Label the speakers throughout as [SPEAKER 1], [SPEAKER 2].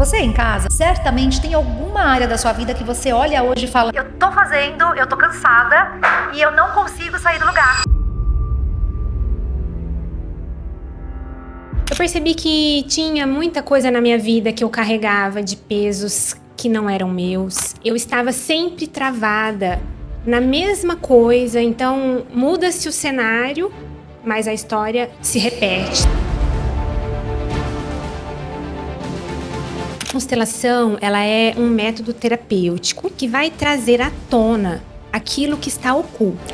[SPEAKER 1] Você em casa, certamente tem alguma área da sua vida que você olha hoje e fala: eu tô fazendo, eu tô cansada e eu não consigo sair do lugar.
[SPEAKER 2] Eu percebi que tinha muita coisa na minha vida que eu carregava de pesos que não eram meus. Eu estava sempre travada na mesma coisa, então muda-se o cenário, mas a história se repete. A constelação, ela é um método terapêutico que vai trazer à tona aquilo que está oculto.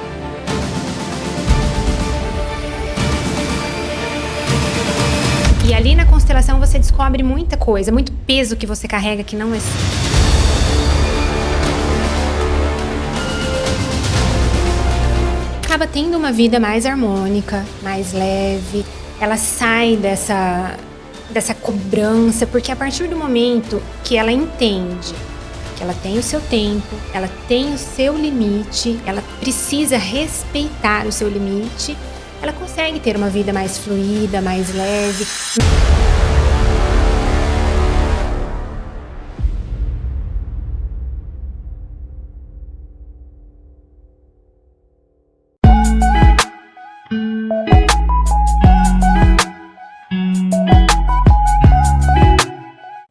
[SPEAKER 2] E ali na constelação você descobre muita coisa, muito peso que você carrega que não é seu. Acaba tendo uma vida mais harmônica, mais leve. Ela sai dessa cobrança, porque a partir do momento que ela entende que ela tem o seu tempo, ela tem o seu limite, ela precisa respeitar o seu limite, ela consegue ter uma vida mais fluida, mais leve.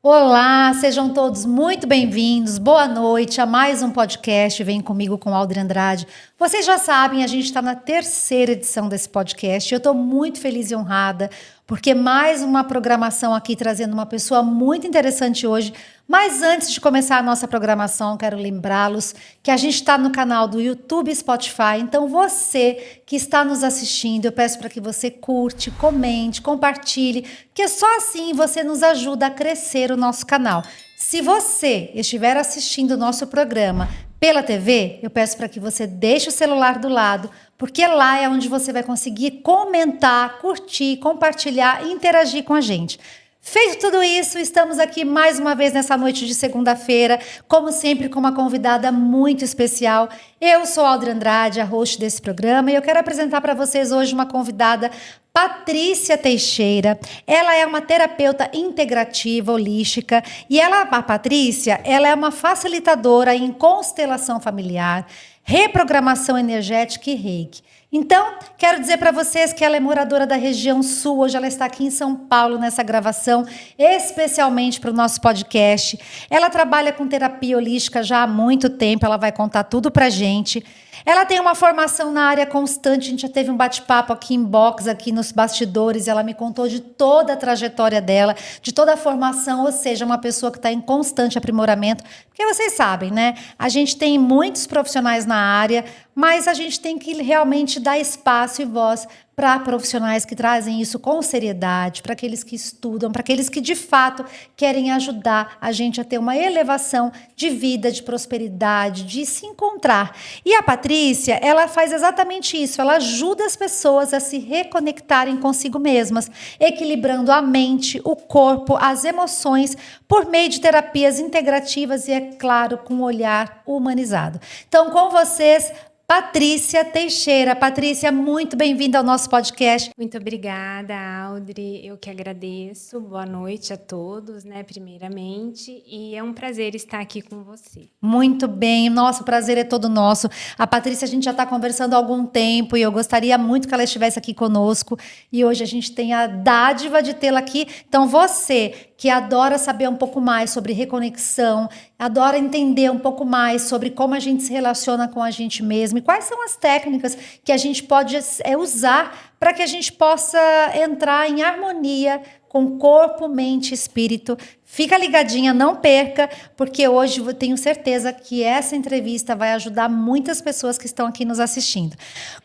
[SPEAKER 1] Olá, sejam todos muito bem-vindos, boa noite a mais um podcast Vem Comigo com Aldrin Andrade. Vocês já sabem, a gente está na terceira edição desse podcast e eu estou muito feliz e honrada porque mais uma programação aqui trazendo uma pessoa muito interessante hoje. Mas antes de começar a nossa programação, quero lembrá-los que a gente está no canal do YouTube e Spotify. Então você que está nos assistindo, eu peço para que você curte, comente, compartilhe, porque só assim você nos ajuda a crescer o nosso canal. Se você estiver assistindo o nosso programa pela TV, eu peço para que você deixe o celular do lado, porque lá é onde você vai conseguir comentar, curtir, compartilhar e interagir com a gente. Feito tudo isso, estamos aqui mais uma vez nessa noite de segunda-feira, como sempre com uma convidada muito especial. Eu sou Aldrin Andrade, a host desse programa, e eu quero apresentar para vocês hoje uma convidada, Patrícia Teixeira. Ela é uma terapeuta integrativa, holística, e a Patrícia, ela é uma facilitadora em constelação familiar, reprogramação energética e reiki. Então, quero dizer para vocês que ela é moradora da região sul, hoje ela está aqui em São Paulo nessa gravação, especialmente para o nosso podcast. Ela trabalha com terapia holística já há muito tempo, ela vai contar tudo para a gente. Ela tem uma formação na área constante, a gente já teve um bate-papo aqui em box, aqui nos bastidores, ela me contou de toda a trajetória dela, de toda a formação, ou seja, uma pessoa que está em constante aprimoramento, porque vocês sabem, né? A gente tem muitos profissionais na área, mas a gente tem que realmente dar espaço e voz para profissionais que trazem isso com seriedade, para aqueles que estudam, para aqueles que de fato querem ajudar a gente a ter uma elevação de vida, de prosperidade, de se encontrar. E a Patrícia, ela faz exatamente isso, ela ajuda as pessoas a se reconectarem consigo mesmas, equilibrando a mente, o corpo, as emoções, por meio de terapias integrativas e, é claro, com um olhar humanizado. Então, com vocês, Patrícia Teixeira. Patrícia, muito bem-vinda ao nosso podcast.
[SPEAKER 2] Muito obrigada, Aldri. Eu que agradeço. Boa noite a todos, né, primeiramente. E é um prazer estar aqui com você.
[SPEAKER 1] Muito bem. Nossa, o prazer é todo nosso. A Patrícia, a gente já está conversando há algum tempo e eu gostaria muito que ela estivesse aqui conosco. E hoje a gente tem a dádiva de tê-la aqui. Então, você que adora saber um pouco mais sobre reconexão, adora entender um pouco mais sobre como a gente se relaciona com a gente mesmo e quais são as técnicas que a gente pode usar para que a gente possa entrar em harmonia com corpo, mente e espírito. Fica ligadinha, não perca, porque hoje eu tenho certeza que essa entrevista vai ajudar muitas pessoas que estão aqui nos assistindo.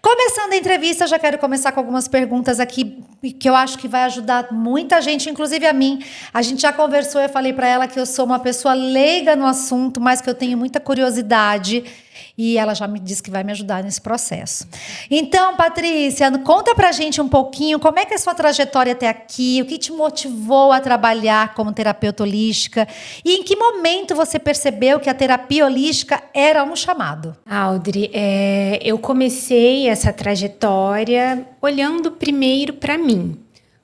[SPEAKER 1] Começando a entrevista, eu já quero começar com algumas perguntas aqui que eu acho que vai ajudar muita gente, inclusive a mim. A gente já conversou, eu falei para ela que eu sou uma pessoa leiga no assunto, mas que eu tenho muita curiosidade. E ela já me disse que vai me ajudar nesse processo. Então, Patrícia, conta pra gente um pouquinho como é que é a sua trajetória até aqui, o que te motivou a trabalhar como terapeuta holística e em que momento você percebeu que a terapia holística era um chamado?
[SPEAKER 2] Aldri, eu comecei essa trajetória olhando primeiro para mim.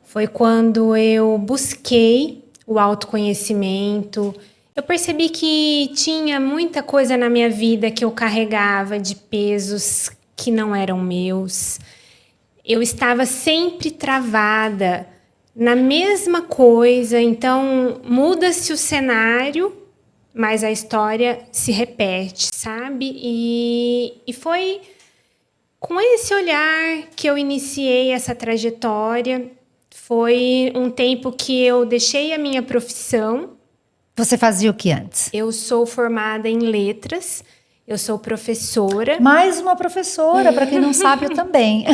[SPEAKER 2] Foi quando eu busquei o autoconhecimento. Eu percebi que tinha muita coisa na minha vida que eu carregava de pesos que não eram meus. Eu estava sempre travada na mesma coisa, então muda-se o cenário, mas a história se repete, sabe? E foi com esse olhar que eu iniciei essa trajetória. Foi um tempo que eu deixei a minha profissão.
[SPEAKER 1] Você fazia o que antes?
[SPEAKER 2] Eu sou formada em letras, eu sou professora.
[SPEAKER 1] Mais uma professora, para quem não sabe, eu também.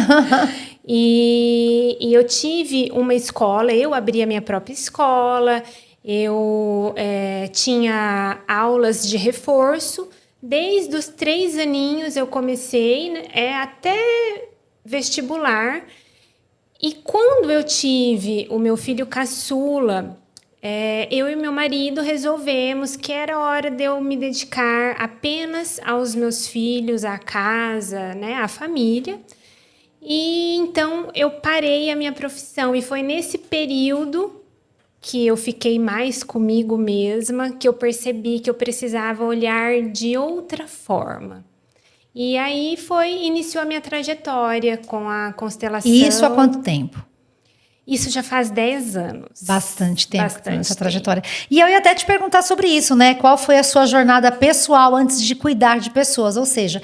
[SPEAKER 2] E eu tive uma escola, eu abri a minha própria escola, eu tinha aulas de reforço. Desde os 3 aninhos eu comecei, né, até vestibular. E quando eu tive o meu filho caçula, eu e meu marido resolvemos que era hora de eu me dedicar apenas aos meus filhos, à casa, né, à família. E então eu parei a minha profissão e foi nesse período que eu fiquei mais comigo mesma, que eu percebi que eu precisava olhar de outra forma. E aí iniciou a minha trajetória com a constelação.
[SPEAKER 1] E isso há quanto tempo?
[SPEAKER 2] Isso já faz 10 anos.
[SPEAKER 1] Bastante tempo essa trajetória. E eu ia até te perguntar sobre isso, né? Qual foi a sua jornada pessoal antes de cuidar de pessoas? Ou seja,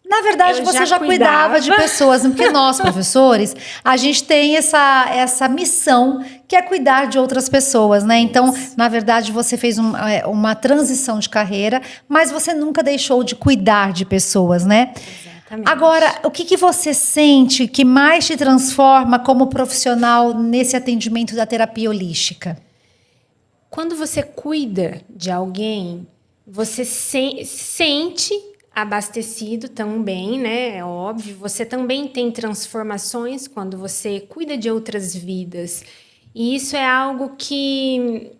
[SPEAKER 1] na verdade, você já cuidava de pessoas, porque nós, professores, a gente tem essa missão que é cuidar de outras pessoas, né? Então, na verdade, você fez uma transição de carreira, mas você nunca deixou de cuidar de pessoas, né?
[SPEAKER 2] Exatamente.
[SPEAKER 1] Agora, o que você sente que mais te transforma como profissional nesse atendimento da terapia holística?
[SPEAKER 2] Quando você cuida de alguém, você sente abastecido também, né? É óbvio. Você também tem transformações quando você cuida de outras vidas. E isso é algo que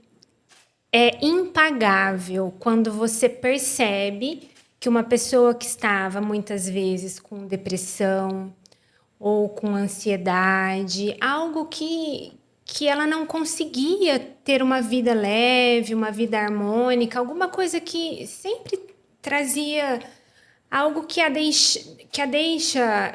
[SPEAKER 2] é impagável quando você percebe que uma pessoa que estava muitas vezes com depressão ou com ansiedade, algo que ela não conseguia ter uma vida leve, uma vida harmônica, alguma coisa que sempre trazia algo que a deixa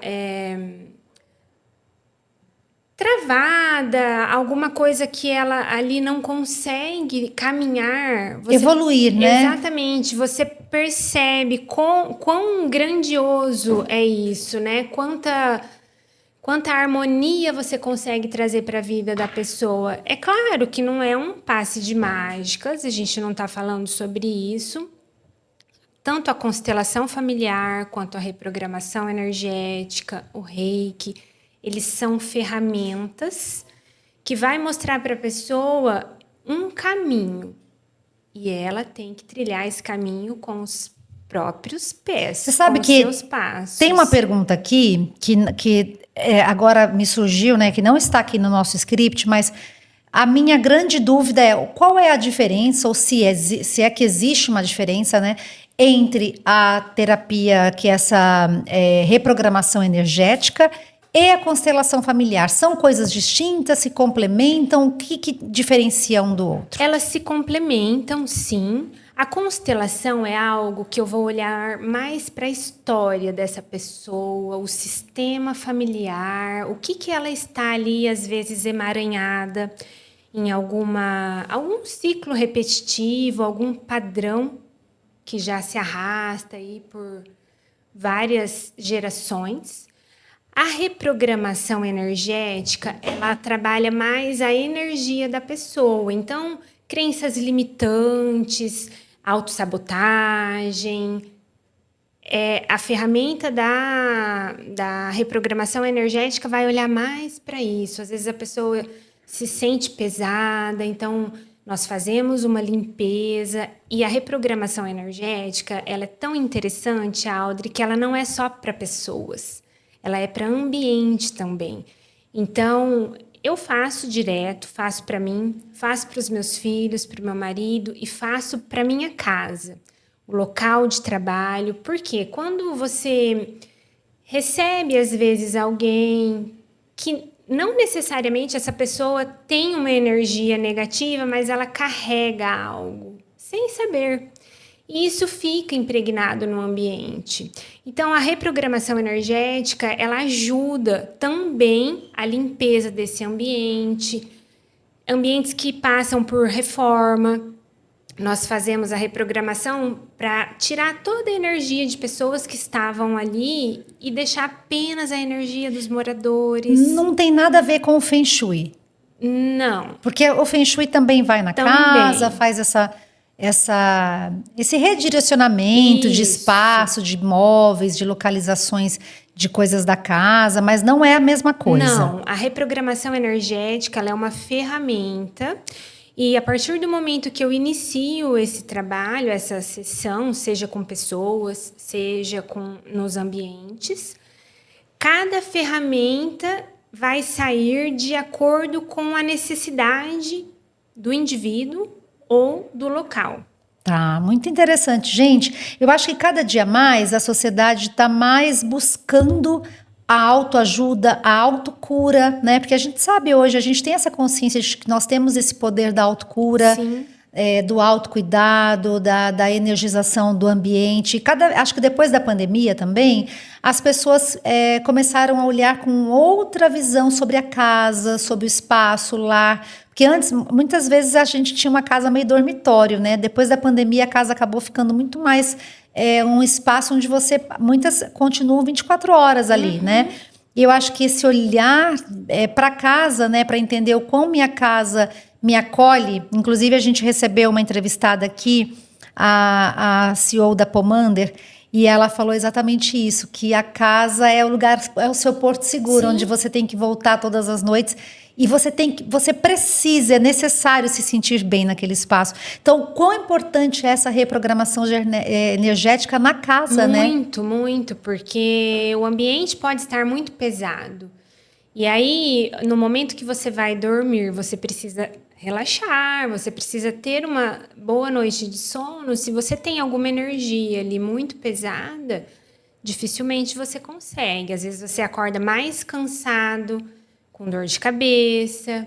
[SPEAKER 2] travada, alguma coisa que ela ali não consegue caminhar.
[SPEAKER 1] Evoluir, né?
[SPEAKER 2] Exatamente. Você percebe quão grandioso é isso, né? Quanta harmonia você consegue trazer para a vida da pessoa. É claro que não é um passe de mágicas, a gente não está falando sobre isso. Tanto a constelação familiar, quanto a reprogramação energética, o reiki, eles são ferramentas que vai mostrar para a pessoa um caminho. E ela tem que trilhar esse caminho com os próprios pés.
[SPEAKER 1] Você sabe que seus passos. Tem uma pergunta aqui que agora me surgiu, né? Que não está aqui no nosso script, mas a minha grande dúvida é qual é a diferença, ou se é que existe uma diferença, né? Entre a terapia, que é essa reprogramação energética, e a constelação familiar. São coisas distintas, se complementam? O que diferencia um do outro?
[SPEAKER 2] Elas se complementam, sim. A constelação é algo que eu vou olhar mais para a história dessa pessoa, o sistema familiar, o que ela está ali, às vezes, emaranhada em algum ciclo repetitivo, algum padrão que já se arrasta aí por várias gerações. A reprogramação energética, ela trabalha mais a energia da pessoa. Então, crenças limitantes, autossabotagem. A ferramenta da reprogramação energética vai olhar mais para isso. Às vezes a pessoa se sente pesada, então nós fazemos uma limpeza. E a reprogramação energética, ela é tão interessante, Audrey, que ela não é só para pessoas. Ela é para ambiente também. Então, eu faço direto, faço para mim, faço para os meus filhos, para o meu marido e faço para minha casa, o local de trabalho. Porque quando você recebe, às vezes, alguém que não necessariamente essa pessoa tem uma energia negativa, mas ela carrega algo, sem saber. E isso fica impregnado no ambiente. Então, a reprogramação energética, ela ajuda também a limpeza desse ambiente, ambientes que passam por reforma. Nós fazemos a reprogramação para tirar toda a energia de pessoas que estavam ali e deixar apenas a energia dos moradores.
[SPEAKER 1] Não tem nada a ver com o Feng Shui.
[SPEAKER 2] Não.
[SPEAKER 1] Porque o Feng Shui também vai na casa, faz esse redirecionamento de espaço, de móveis, de localizações de coisas da casa, mas não é a mesma coisa.
[SPEAKER 2] Não, a reprogramação energética ela é uma ferramenta e a partir do momento que eu inicio esse trabalho, essa sessão, seja com pessoas, seja nos ambientes, cada ferramenta vai sair de acordo com a necessidade do indivíduo ou do local.
[SPEAKER 1] Tá, muito interessante. Gente, eu acho que cada dia mais a sociedade está mais buscando a autoajuda, a autocura, né? Porque a gente sabe hoje, a gente tem essa consciência de que nós temos esse poder da autocura, do autocuidado, da energização do ambiente. Acho que depois da pandemia também, as pessoas começaram a olhar com outra visão sobre a casa, sobre o espaço, o lar. Porque antes, muitas vezes, a gente tinha uma casa meio dormitório, né? Depois da pandemia, a casa acabou ficando muito mais um espaço onde muitas continuam 24 horas ali, né? E eu acho que esse olhar para casa, né? Para entender o quão minha casa me acolhe. Inclusive, a gente recebeu uma entrevistada aqui, a CEO da Pomander, e ela falou exatamente isso, que a casa é o seu porto seguro, onde você tem que voltar todas as noites. E você precisa, é necessário se sentir bem naquele espaço. Então, quão importante é essa reprogramação energética na casa, né?
[SPEAKER 2] Muito, muito, porque o ambiente pode estar muito pesado. E aí, no momento que você vai dormir, você precisa relaxar, você precisa ter uma boa noite de sono. Se você tem alguma energia ali muito pesada, dificilmente você consegue. Às vezes você acorda mais cansado, com dor de cabeça,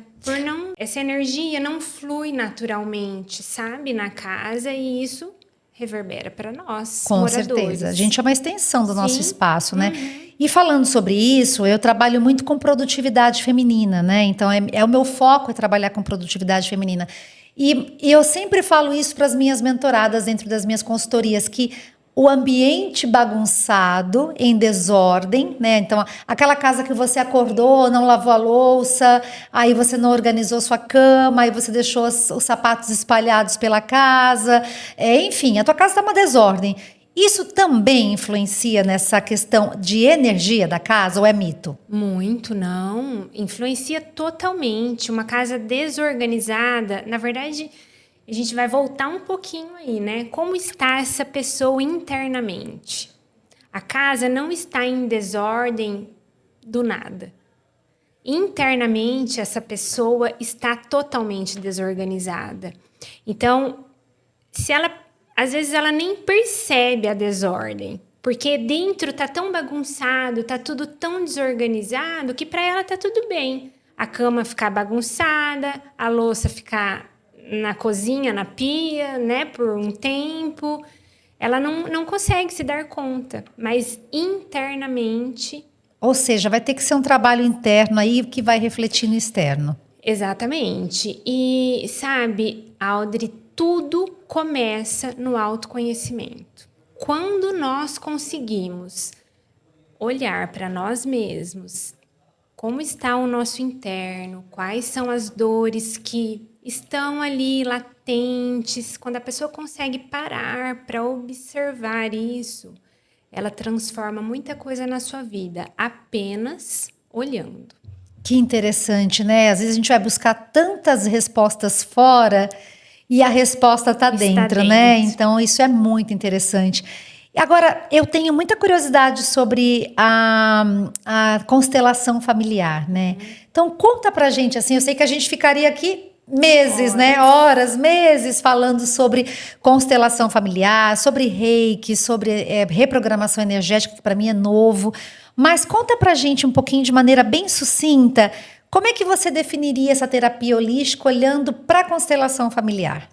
[SPEAKER 2] essa energia não flui naturalmente, sabe, na casa, e isso reverbera para nós,
[SPEAKER 1] com
[SPEAKER 2] moradores.
[SPEAKER 1] Certeza. A gente é uma extensão do nosso espaço, né? E falando sobre isso, eu trabalho muito com produtividade feminina, né? Então, o meu foco é trabalhar com produtividade feminina. E eu sempre falo isso para as minhas mentoradas dentro das minhas consultorias, que o ambiente bagunçado, em desordem, né? Então, aquela casa que você acordou, não lavou a louça, aí você não organizou sua cama, aí você deixou os sapatos espalhados pela casa, enfim, a tua casa está uma desordem. Isso também influencia nessa questão de energia da casa ou é mito?
[SPEAKER 2] Muito, não. Influencia totalmente. Uma casa desorganizada, na verdade, a gente vai voltar um pouquinho aí, né? Como está essa pessoa internamente? A casa não está em desordem do nada. Internamente, essa pessoa está totalmente desorganizada. Então, às vezes ela nem percebe a desordem, porque dentro tá tão bagunçado, tá tudo tão desorganizado que para ela tá tudo bem. A cama ficar bagunçada, a louça ficar na cozinha, na pia, né, por um tempo, ela não consegue se dar conta, mas internamente...
[SPEAKER 1] Ou seja, vai ter que ser um trabalho interno aí que vai refletir no externo.
[SPEAKER 2] Exatamente. E, sabe, Audrey, tudo começa no autoconhecimento. Quando nós conseguimos olhar para nós mesmos, como está o nosso interno, quais são as dores que estão ali latentes, quando a pessoa consegue parar para observar isso, ela transforma muita coisa na sua vida, apenas olhando.
[SPEAKER 1] Que interessante, né? Às vezes a gente vai buscar tantas respostas fora e a resposta está dentro, né? Então isso é muito interessante. Agora, eu tenho muita curiosidade sobre a constelação familiar, né? Então conta pra gente, assim, eu sei que a gente ficaria aqui meses, né? Horas, meses falando sobre constelação familiar, sobre reiki, sobre reprogramação energética, que para mim é novo. Mas conta pra gente um pouquinho de maneira bem sucinta, como é que você definiria essa terapia holística olhando para a constelação familiar?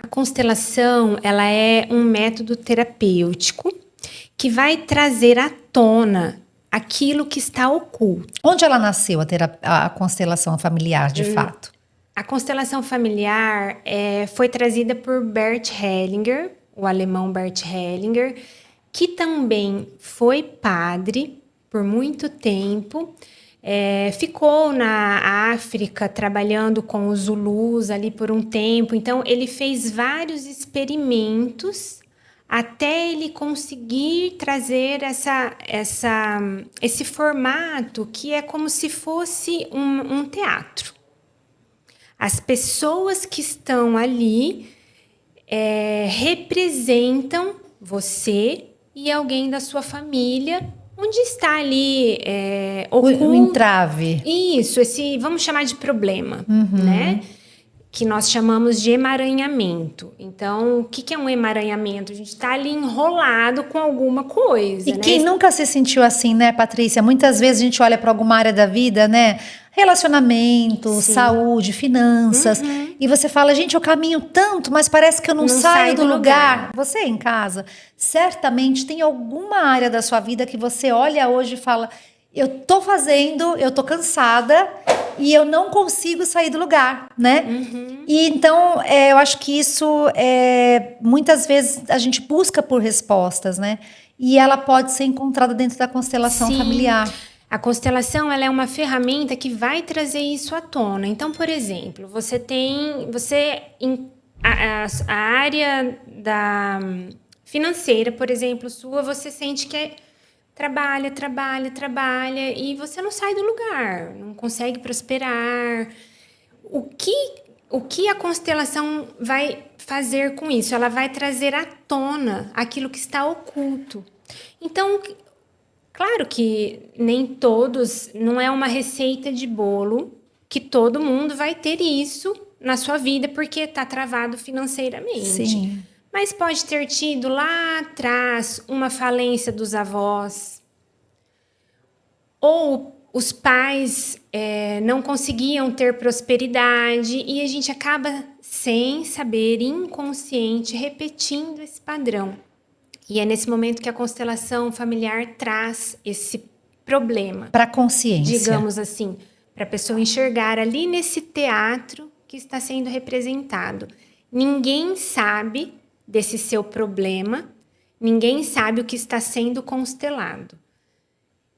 [SPEAKER 2] A constelação, ela é um método terapêutico que vai trazer à tona aquilo que está oculto.
[SPEAKER 1] Onde ela nasceu, a constelação familiar, de fato?
[SPEAKER 2] A constelação familiar foi trazida por Bert Hellinger, o alemão Bert Hellinger, que também foi padre por muito tempo. Ficou na África trabalhando com os Zulus ali por um tempo. Então, ele fez vários experimentos até ele conseguir trazer esse formato que é como se fosse um teatro. As pessoas que estão ali representam você e alguém da sua família, onde está ali
[SPEAKER 1] O entrave.
[SPEAKER 2] Isso, vamos chamar de problema, né? Que nós chamamos de emaranhamento. Então, o que é um emaranhamento? A gente está ali enrolado com alguma coisa,
[SPEAKER 1] E
[SPEAKER 2] né?
[SPEAKER 1] quem nunca se sentiu assim, né, Patrícia? Muitas vezes a gente olha para alguma área da vida, né? Relacionamento,
[SPEAKER 2] Sim.
[SPEAKER 1] saúde, finanças. E você fala, gente, eu caminho tanto, mas parece que eu não saio do lugar. Você em casa, certamente tem alguma área da sua vida que você olha hoje e fala, eu tô fazendo, eu tô cansada e eu não consigo sair do lugar, né? E então, eu acho que isso, muitas vezes a gente busca por respostas, né? E ela pode ser encontrada dentro da constelação
[SPEAKER 2] Sim.
[SPEAKER 1] familiar.
[SPEAKER 2] A constelação, ela é uma ferramenta que vai trazer isso à tona. Então, por exemplo, a área financeira, por exemplo, sua, você sente que trabalha e você não sai do lugar, não consegue prosperar. O que a constelação vai fazer com isso? Ela vai trazer à tona aquilo que está oculto. Então, claro que nem todos, não é uma receita de bolo que todo mundo vai ter isso na sua vida porque está travado financeiramente.
[SPEAKER 1] Sim.
[SPEAKER 2] Mas pode ter tido lá atrás uma falência dos avós. Ou os pais não conseguiam ter prosperidade e a gente acaba, sem saber, inconsciente, repetindo esse padrão. E é nesse momento que a constelação familiar traz esse problema.
[SPEAKER 1] Para a consciência.
[SPEAKER 2] Digamos assim, para a pessoa enxergar ali nesse teatro que está sendo representado. Ninguém sabe desse seu problema, ninguém sabe o que está sendo constelado.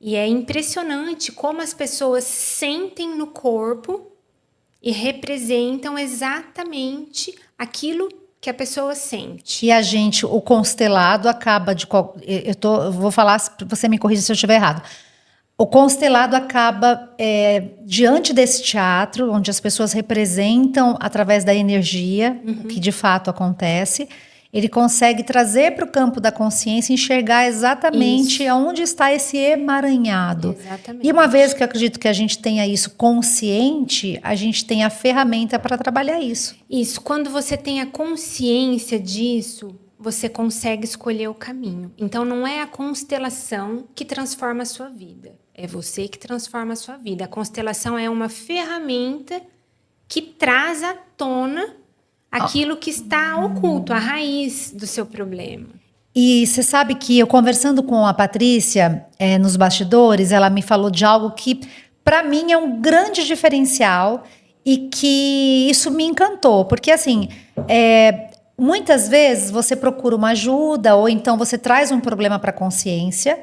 [SPEAKER 2] E é impressionante como as pessoas sentem no corpo e representam exatamente aquilo que a pessoa sente.
[SPEAKER 1] E o constelado acaba eu vou falar, você me corrija se eu estiver errado. O constelado acaba diante desse teatro, onde as pessoas representam através da energia, o que de fato acontece. Ele consegue trazer para o campo da consciência, enxergar exatamente onde está esse emaranhado.
[SPEAKER 2] Exatamente.
[SPEAKER 1] E uma vez que eu acredito que a gente tenha isso consciente, a gente tem a ferramenta para trabalhar isso.
[SPEAKER 2] Isso, quando você tem a consciência disso, você consegue escolher o caminho. Então, não é a constelação que transforma a sua vida. É você que transforma a sua vida. A constelação é uma ferramenta que traz à tona aquilo que está oculto, a raiz do seu problema.
[SPEAKER 1] E você sabe que eu conversando com a Patrícia nos bastidores, ela me falou de algo que para mim é um grande diferencial e que isso me encantou, porque assim, muitas vezes você procura uma ajuda ou então você traz um problema para a consciência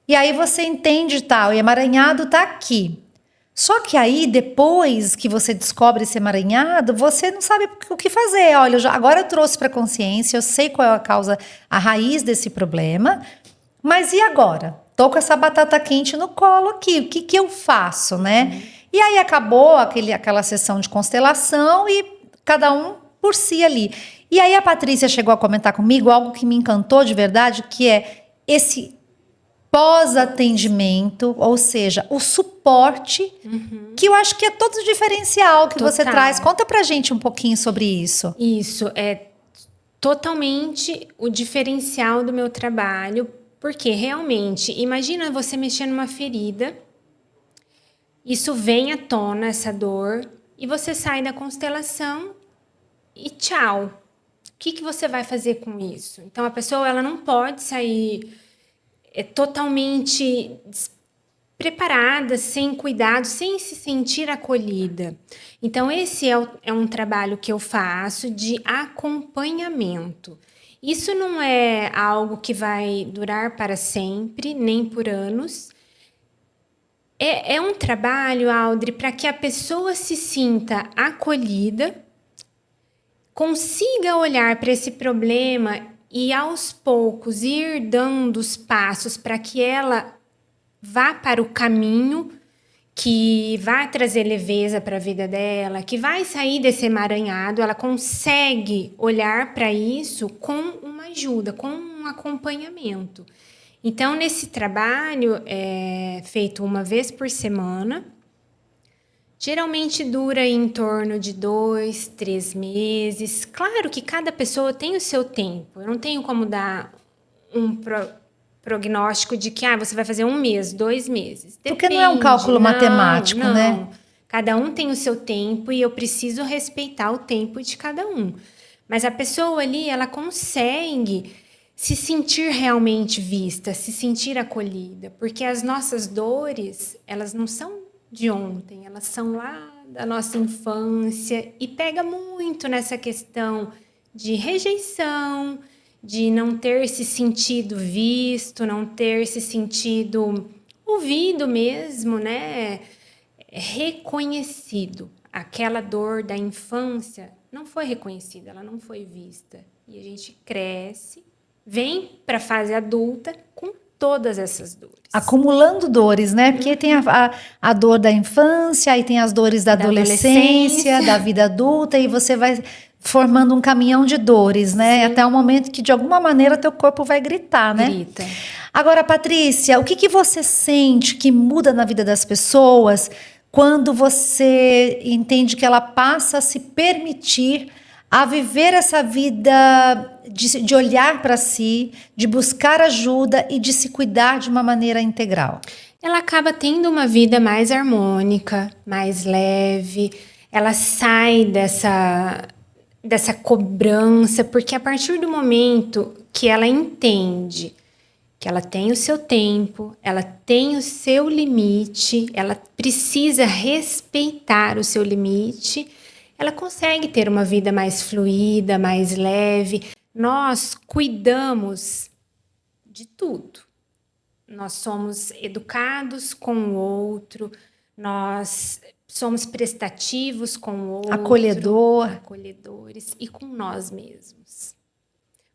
[SPEAKER 1] e aí você entende o emaranhado está aqui. Só que aí, depois que você descobre esse emaranhado, você não sabe o que fazer. Olha, agora eu trouxe para a consciência, eu sei qual é a causa, a raiz desse problema, mas e agora? Tô com essa batata quente no colo aqui, o que eu faço, né? E aí acabou aquela sessão de constelação e cada um por si ali. E aí a Patrícia chegou a comentar comigo algo que me encantou de verdade, que é esse pós-atendimento, ou seja, o suporte, que eu acho que é todo o diferencial que você traz. Conta pra gente um pouquinho sobre isso.
[SPEAKER 2] Isso, é totalmente o diferencial do meu trabalho, Porque realmente, imagina você mexer numa ferida, isso vem à tona, essa dor, e você sai da constelação e tchau. O que você vai fazer com isso? Então, a pessoa ela não pode sair totalmente preparada, sem cuidado, sem se sentir acolhida. Então, esse é um trabalho que eu faço de acompanhamento. Isso não é algo que vai durar para sempre, nem por anos. É um trabalho, Audrey, para que a pessoa se sinta acolhida, consiga olhar para esse problema e, aos poucos, ir dando os passos para que ela vá para o caminho que vai trazer leveza para a vida dela, que vai sair desse emaranhado. Ela consegue olhar para isso com uma ajuda, com um acompanhamento. Então, nesse trabalho, é feito uma vez por semana, geralmente dura em torno de 2, 3 meses. Claro que cada pessoa tem o seu tempo. Eu não tenho como dar um prognóstico de que você vai fazer 1 mês, 2 meses. Depende.
[SPEAKER 1] Porque não é um cálculo matemático,
[SPEAKER 2] não.
[SPEAKER 1] né?
[SPEAKER 2] Cada um tem o seu tempo e eu preciso respeitar o tempo de cada um. Mas a pessoa ali, ela consegue se sentir realmente vista, se sentir acolhida. Porque as nossas dores, elas não são de ontem, elas são lá da nossa infância e pega muito nessa questão de rejeição, de não ter se sentido visto, não ter se sentido ouvido mesmo, né? Reconhecido. Aquela dor da infância não foi reconhecida, ela não foi vista. E a gente cresce, vem para a fase adulta com todas essas dores.
[SPEAKER 1] Acumulando dores, né? Porque tem a dor da infância, aí tem as dores da adolescência, da vida adulta, e você vai formando um caminhão de dores, né? Sim. Até o momento que, de alguma maneira, teu corpo vai gritar, né?
[SPEAKER 2] Grita.
[SPEAKER 1] Agora, Patrícia, o que você sente que muda na vida das pessoas quando você entende que ela passa a se permitir a viver essa vida de olhar para si, de buscar ajuda e de se cuidar de uma maneira integral?
[SPEAKER 2] Ela acaba tendo uma vida mais harmônica, mais leve, ela sai dessa cobrança, porque a partir do momento que ela entende que ela tem o seu tempo, ela tem o seu limite, ela precisa respeitar o seu limite, ela consegue ter uma vida mais fluida, mais leve. Nós cuidamos de tudo. Nós somos educados com o outro, nós somos prestativos com o outro, acolhedores e com nós mesmos.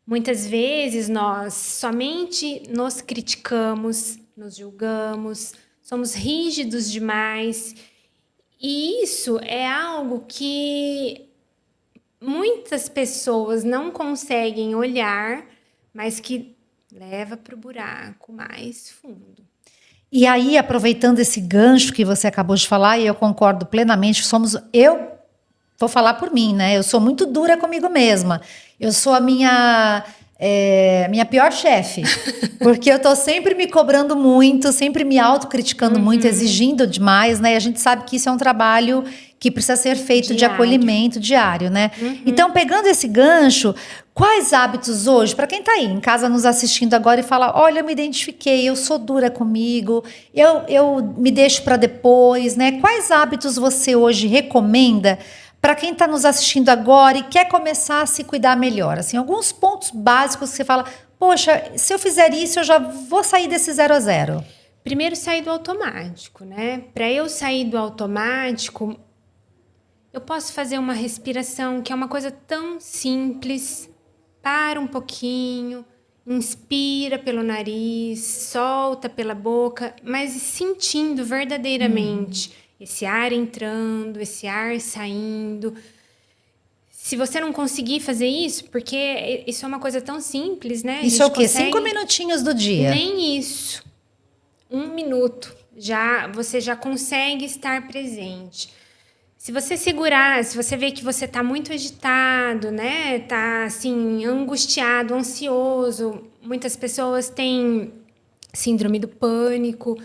[SPEAKER 2] Muitas vezes nós somente nos criticamos, nos julgamos, somos rígidos demais. E isso é algo que muitas pessoas não conseguem olhar, mas que leva para o buraco mais fundo.
[SPEAKER 1] E aí, aproveitando esse gancho que você acabou de falar, e eu concordo plenamente, eu vou falar por mim, né? Eu sou muito dura comigo mesma. Eu sou a minha pior chefe, porque eu tô sempre me cobrando muito, sempre me autocriticando muito, exigindo demais, né? E a gente sabe que isso é um trabalho que precisa ser feito de acolhimento diário, né? Então, pegando esse gancho, quais hábitos hoje, para quem tá aí em casa nos assistindo agora e fala, olha, eu me identifiquei, eu sou dura comigo, eu me deixo para depois, né? Quais hábitos você hoje recomenda para quem está nos assistindo agora e quer começar a se cuidar melhor? Assim, alguns pontos básicos que você fala, poxa, se eu fizer isso, eu já vou sair desse 0 a 0.
[SPEAKER 2] Primeiro, sair do automático, né? Para eu sair do automático, eu posso fazer uma respiração, que é uma coisa tão simples. Para um pouquinho, inspira pelo nariz, solta pela boca, mas sentindo verdadeiramente esse ar entrando, esse ar saindo. Se você não conseguir fazer isso, porque isso é uma coisa tão simples, né?
[SPEAKER 1] Isso é o quê? 5 minutinhos do dia?
[SPEAKER 2] Nem isso. 1 minuto. Você já consegue estar presente. Se você segurar, se você vê que você está muito agitado, né? Tá assim, angustiado, ansioso. Muitas pessoas têm síndrome do pânico.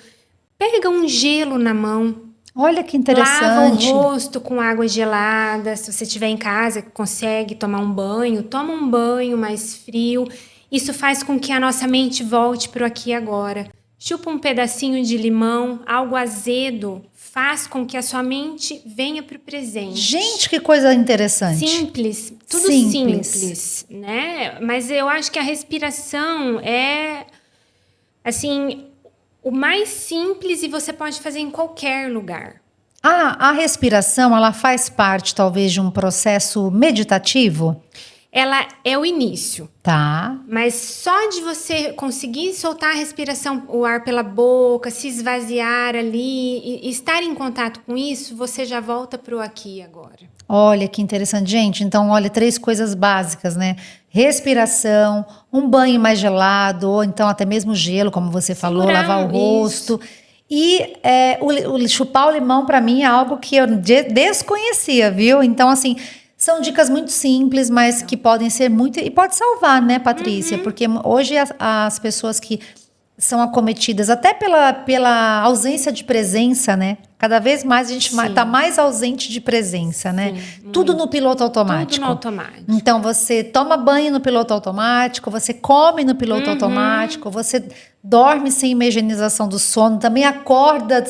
[SPEAKER 2] Pega um gelo na mão.
[SPEAKER 1] Olha que interessante.
[SPEAKER 2] Lava o rosto com água gelada. Se você estiver em casa, consegue tomar um banho, toma um banho mais frio. Isso faz com que a nossa mente volte para o aqui e agora. Chupa um pedacinho de limão, algo azedo, faz com que a sua mente venha para o presente.
[SPEAKER 1] Gente, que coisa interessante.
[SPEAKER 2] Simples, tudo simples, né? Mas eu acho que a respiração é, assim, o mais simples e você pode fazer em qualquer lugar.
[SPEAKER 1] A respiração, ela faz parte, talvez, de um processo meditativo?
[SPEAKER 2] Ela é o início.
[SPEAKER 1] Tá.
[SPEAKER 2] Mas só de você conseguir soltar a respiração, o ar pela boca, se esvaziar ali e estar em contato com isso, você já volta para o aqui e agora.
[SPEAKER 1] Olha que interessante, gente. Então, olha, 3 coisas básicas, né? Respiração, um banho mais gelado, ou então até mesmo gelo, como você falou, lavar o rosto. E o chupar o limão, para mim, é algo que eu desconhecia, viu? Então, assim, são dicas muito simples, mas que podem ser muito... E pode salvar, né, Patrícia? Porque hoje as pessoas que são acometidas até pela ausência de presença, né? Cada vez mais a gente está mais ausente de presença, né? Tudo no piloto automático.
[SPEAKER 2] Tudo no automático.
[SPEAKER 1] Então, você toma banho no piloto automático, você come no piloto automático, você dorme sem higienização do sono, também acorda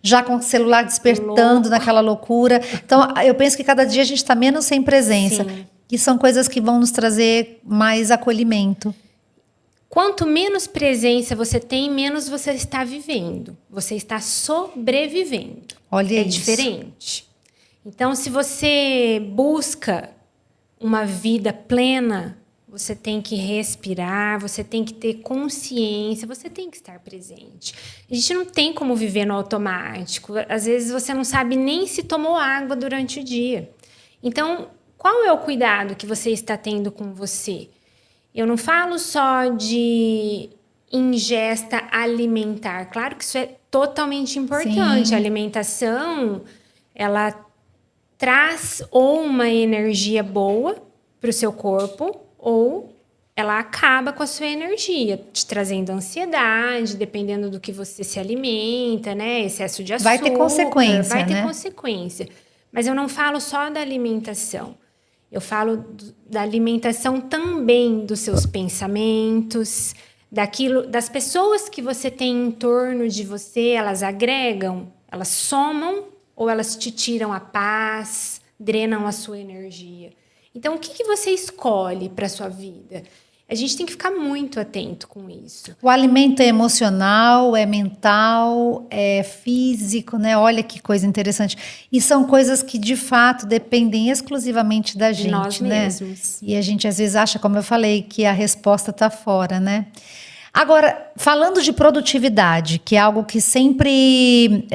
[SPEAKER 1] já com o celular despertando naquela loucura. Então, eu penso que cada dia a gente está menos sem presença.
[SPEAKER 2] Sim.
[SPEAKER 1] E são coisas que vão nos trazer mais acolhimento.
[SPEAKER 2] Quanto menos presença você tem, menos você está vivendo. Você está sobrevivendo.
[SPEAKER 1] Olha
[SPEAKER 2] é
[SPEAKER 1] isso.
[SPEAKER 2] Diferente. Então, se você busca uma vida plena, você tem que respirar, você tem que ter consciência, você tem que estar presente. A gente não tem como viver no automático. Às vezes você não sabe nem se tomou água durante o dia. Então, qual é o cuidado que você está tendo com você? Eu não falo só de ingesta alimentar. Claro que isso é totalmente importante.
[SPEAKER 1] Sim.
[SPEAKER 2] A alimentação, ela traz ou uma energia boa para o seu corpo, ou ela acaba com a sua energia, te trazendo ansiedade, dependendo do que você se alimenta, né? Excesso de açúcar.
[SPEAKER 1] Vai ter consequência,
[SPEAKER 2] Vai ter
[SPEAKER 1] né?
[SPEAKER 2] consequência. Mas eu não falo só da alimentação. Eu falo da alimentação também dos seus pensamentos, das pessoas que você tem em torno de você, elas agregam, elas somam ou elas te tiram a paz, drenam a sua energia. Então, o que você escolhe para a sua vida? A gente tem que ficar muito atento com isso.
[SPEAKER 1] O alimento é emocional, é mental, é físico, né? Olha que coisa interessante. E são coisas que, de fato, dependem exclusivamente da gente,
[SPEAKER 2] nós mesmos.
[SPEAKER 1] E a gente, às vezes, acha, como eu falei, que a resposta está fora, né? Agora, falando de produtividade, que é algo que sempre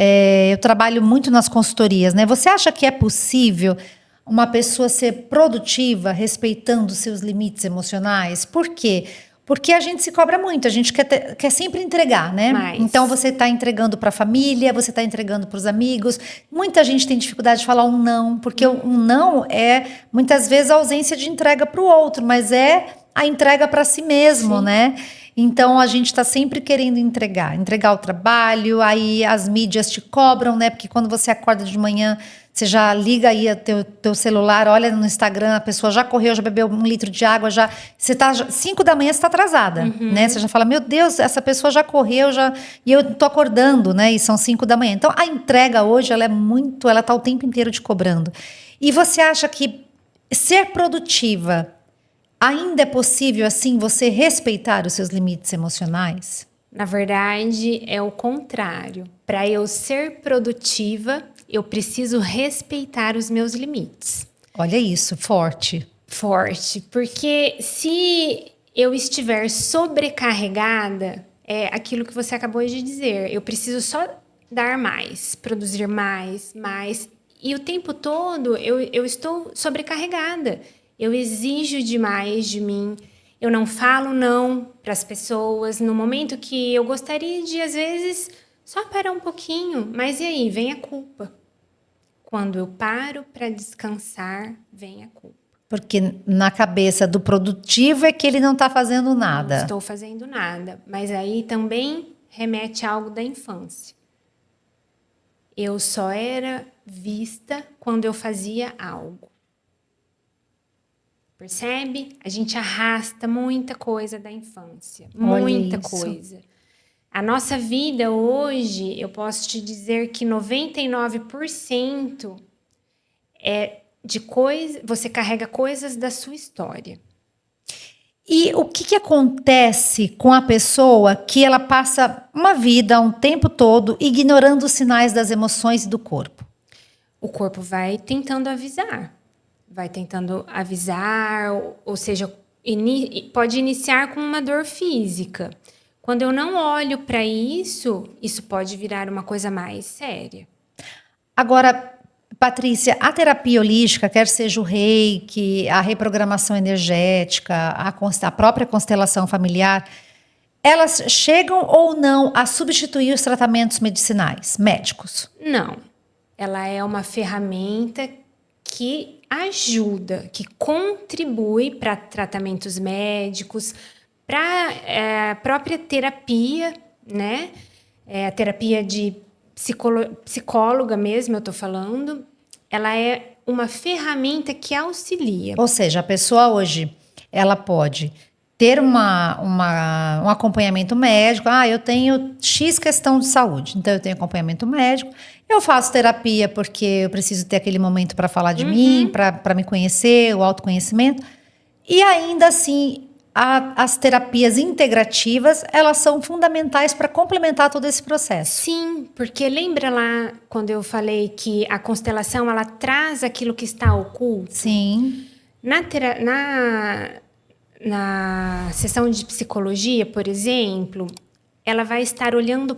[SPEAKER 1] eu trabalho muito nas consultorias, né? Você acha que é possível uma pessoa ser produtiva respeitando seus limites emocionais? Por quê? Porque a gente se cobra muito, a gente quer sempre entregar, né? Então você está entregando para a família, você está entregando para os amigos. Muita gente tem dificuldade de falar um não, porque um não é muitas vezes a ausência de entrega para o outro, mas é a entrega para si mesmo, né? Então a gente está sempre querendo entregar o trabalho, aí as mídias te cobram, né? Porque quando você acorda de manhã, você já liga aí o teu celular, olha no Instagram, a pessoa já correu, já bebeu 1 litro de água, você tá 5 da manhã, você está atrasada, né? Você já fala, meu Deus, essa pessoa já correu, e eu tô acordando, né? E são 5 da manhã. Então a entrega hoje, ela tá o tempo inteiro te cobrando. E você acha que ser produtiva ainda é possível, assim, você respeitar os seus limites emocionais?
[SPEAKER 2] Na verdade, é o contrário. Para eu ser produtiva, eu preciso respeitar os meus limites.
[SPEAKER 1] Olha isso, forte.
[SPEAKER 2] Forte. Porque se eu estiver sobrecarregada, é aquilo que você acabou de dizer. Eu preciso só dar mais, produzir mais. E o tempo todo eu estou sobrecarregada. Eu exijo demais de mim. Eu não falo não para as pessoas no momento que eu gostaria de, às vezes, só parar um pouquinho. Mas e aí? Vem a culpa. Quando eu paro para descansar, vem a culpa.
[SPEAKER 1] Porque na cabeça do produtivo é que ele não está fazendo nada.
[SPEAKER 2] Não estou fazendo nada. Mas aí também remete a algo da infância. Eu só era vista quando eu fazia algo. Percebe? A gente arrasta muita coisa da infância. Muita coisa. A nossa vida hoje, eu posso te dizer que 99% é de coisa, você carrega coisas da sua história.
[SPEAKER 1] E o que acontece com a pessoa que ela passa uma vida, um tempo todo, ignorando os sinais das emoções e do corpo?
[SPEAKER 2] O corpo vai tentando avisar. Ou seja, pode iniciar com uma dor física. Quando eu não olho para isso, isso pode virar uma coisa mais séria.
[SPEAKER 1] Agora, Patrícia, a terapia holística, quer seja o reiki, a reprogramação energética, a própria constelação familiar, elas chegam ou não a substituir os tratamentos medicinais, médicos?
[SPEAKER 2] Não. Ela é uma ferramenta que ajuda, que contribui para tratamentos médicos, para a própria terapia, né? A terapia de psicóloga mesmo, eu estou falando, ela é uma ferramenta que auxilia.
[SPEAKER 1] Ou seja, a pessoa hoje, ela pode ter um acompanhamento médico. Eu tenho X questão de saúde, então eu tenho acompanhamento médico. Eu faço terapia porque eu preciso ter aquele momento para falar de mim, para me conhecer, o autoconhecimento. E ainda assim, as terapias integrativas, elas são fundamentais para complementar todo esse processo.
[SPEAKER 2] Sim, porque lembra lá quando eu falei que a constelação, ela traz aquilo que está oculto?
[SPEAKER 1] Sim.
[SPEAKER 2] Na sessão de psicologia, por exemplo, ela vai estar olhando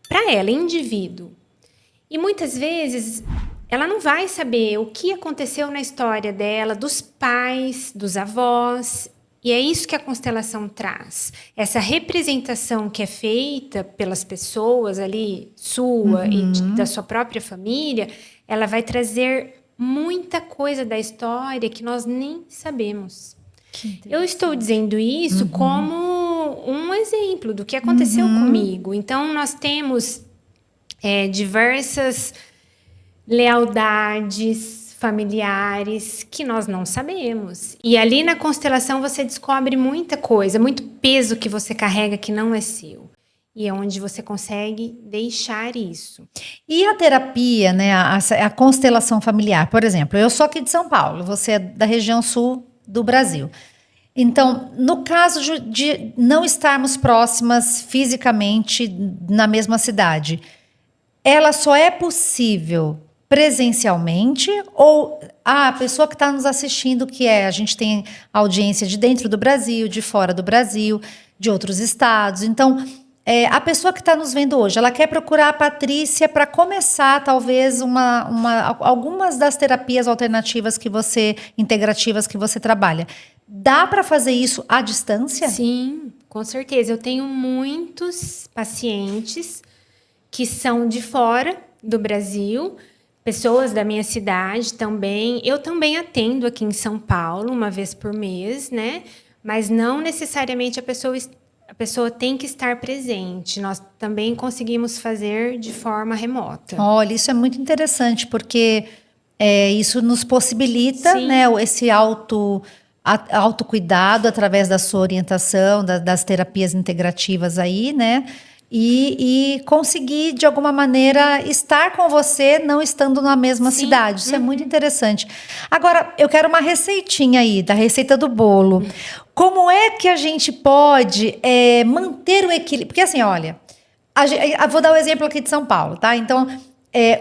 [SPEAKER 2] para ela, indivíduo. E muitas vezes ela não vai saber o que aconteceu na história dela, dos pais, dos avós. E é isso que a constelação traz. Essa representação que é feita pelas pessoas ali, sua e da sua própria família, ela vai trazer muita coisa da história que nós nem sabemos. Eu estou dizendo isso como um exemplo do que aconteceu comigo. Então, nós temos diversas lealdades familiares que nós não sabemos. E ali na constelação você descobre muita coisa, muito peso que você carrega que não é seu. E é onde você consegue deixar isso.
[SPEAKER 1] E a terapia, né, a constelação familiar, por exemplo, eu sou aqui de São Paulo, você é da região sul do Brasil. Então, no caso de não estarmos próximas fisicamente na mesma cidade, ela só é possível presencialmente ou a pessoa que está nos assistindo, a gente tem audiência de dentro do Brasil, de fora do Brasil, de outros estados. Então, a pessoa que está nos vendo hoje, ela quer procurar a Patrícia para começar, talvez, algumas das terapias alternativas integrativas que você trabalha. Dá para fazer isso à distância?
[SPEAKER 2] Sim, com certeza. Eu tenho muitos pacientes que são de fora do Brasil, pessoas da minha cidade também. Eu também atendo aqui em São Paulo, uma vez por mês, né? Mas não necessariamente a pessoa tem que estar presente. Nós também conseguimos fazer de forma remota.
[SPEAKER 1] Olha, isso é muito interessante, porque isso nos possibilita, né, esse autocuidado através da sua orientação, das terapias integrativas aí, né? E conseguir, de alguma maneira, estar com você não estando na mesma cidade. Isso é muito interessante. Agora, eu quero uma receitinha aí, da receita do bolo. Como é que a gente pode manter o equilíbrio? Porque assim, olha, vou dar o exemplo aqui de São Paulo, tá? Então,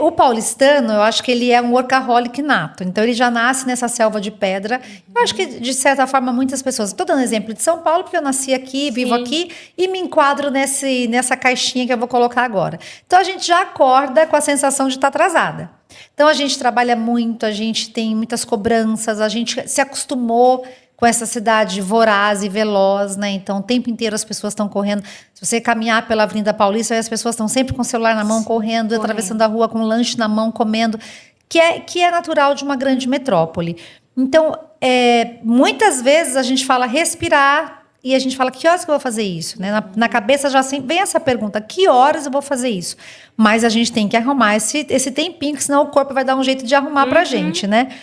[SPEAKER 1] o paulistano, eu acho que ele é um workaholic nato. Então, ele já nasce nessa selva de pedra. Eu acho que, de certa forma, muitas pessoas... Estou dando exemplo de São Paulo, porque eu nasci aqui, vivo aqui, e me enquadro nessa caixinha que eu vou colocar agora. Então, a gente já acorda com a sensação de estar atrasada. Então, a gente trabalha muito, a gente tem muitas cobranças, a gente se acostumou com essa cidade voraz e veloz, né? Então, o tempo inteiro as pessoas estão correndo. Se você caminhar pela Avenida Paulista, aí as pessoas estão sempre com o celular na mão, correndo, atravessando a rua com um lanche na mão, comendo, que é natural de uma grande metrópole. Então, muitas vezes a gente fala respirar e a gente fala, que horas que eu vou fazer isso? Né? Na cabeça já vem essa pergunta, que horas eu vou fazer isso? Mas a gente tem que arrumar esse tempinho, que senão o corpo vai dar um jeito de arrumar pra gente, né?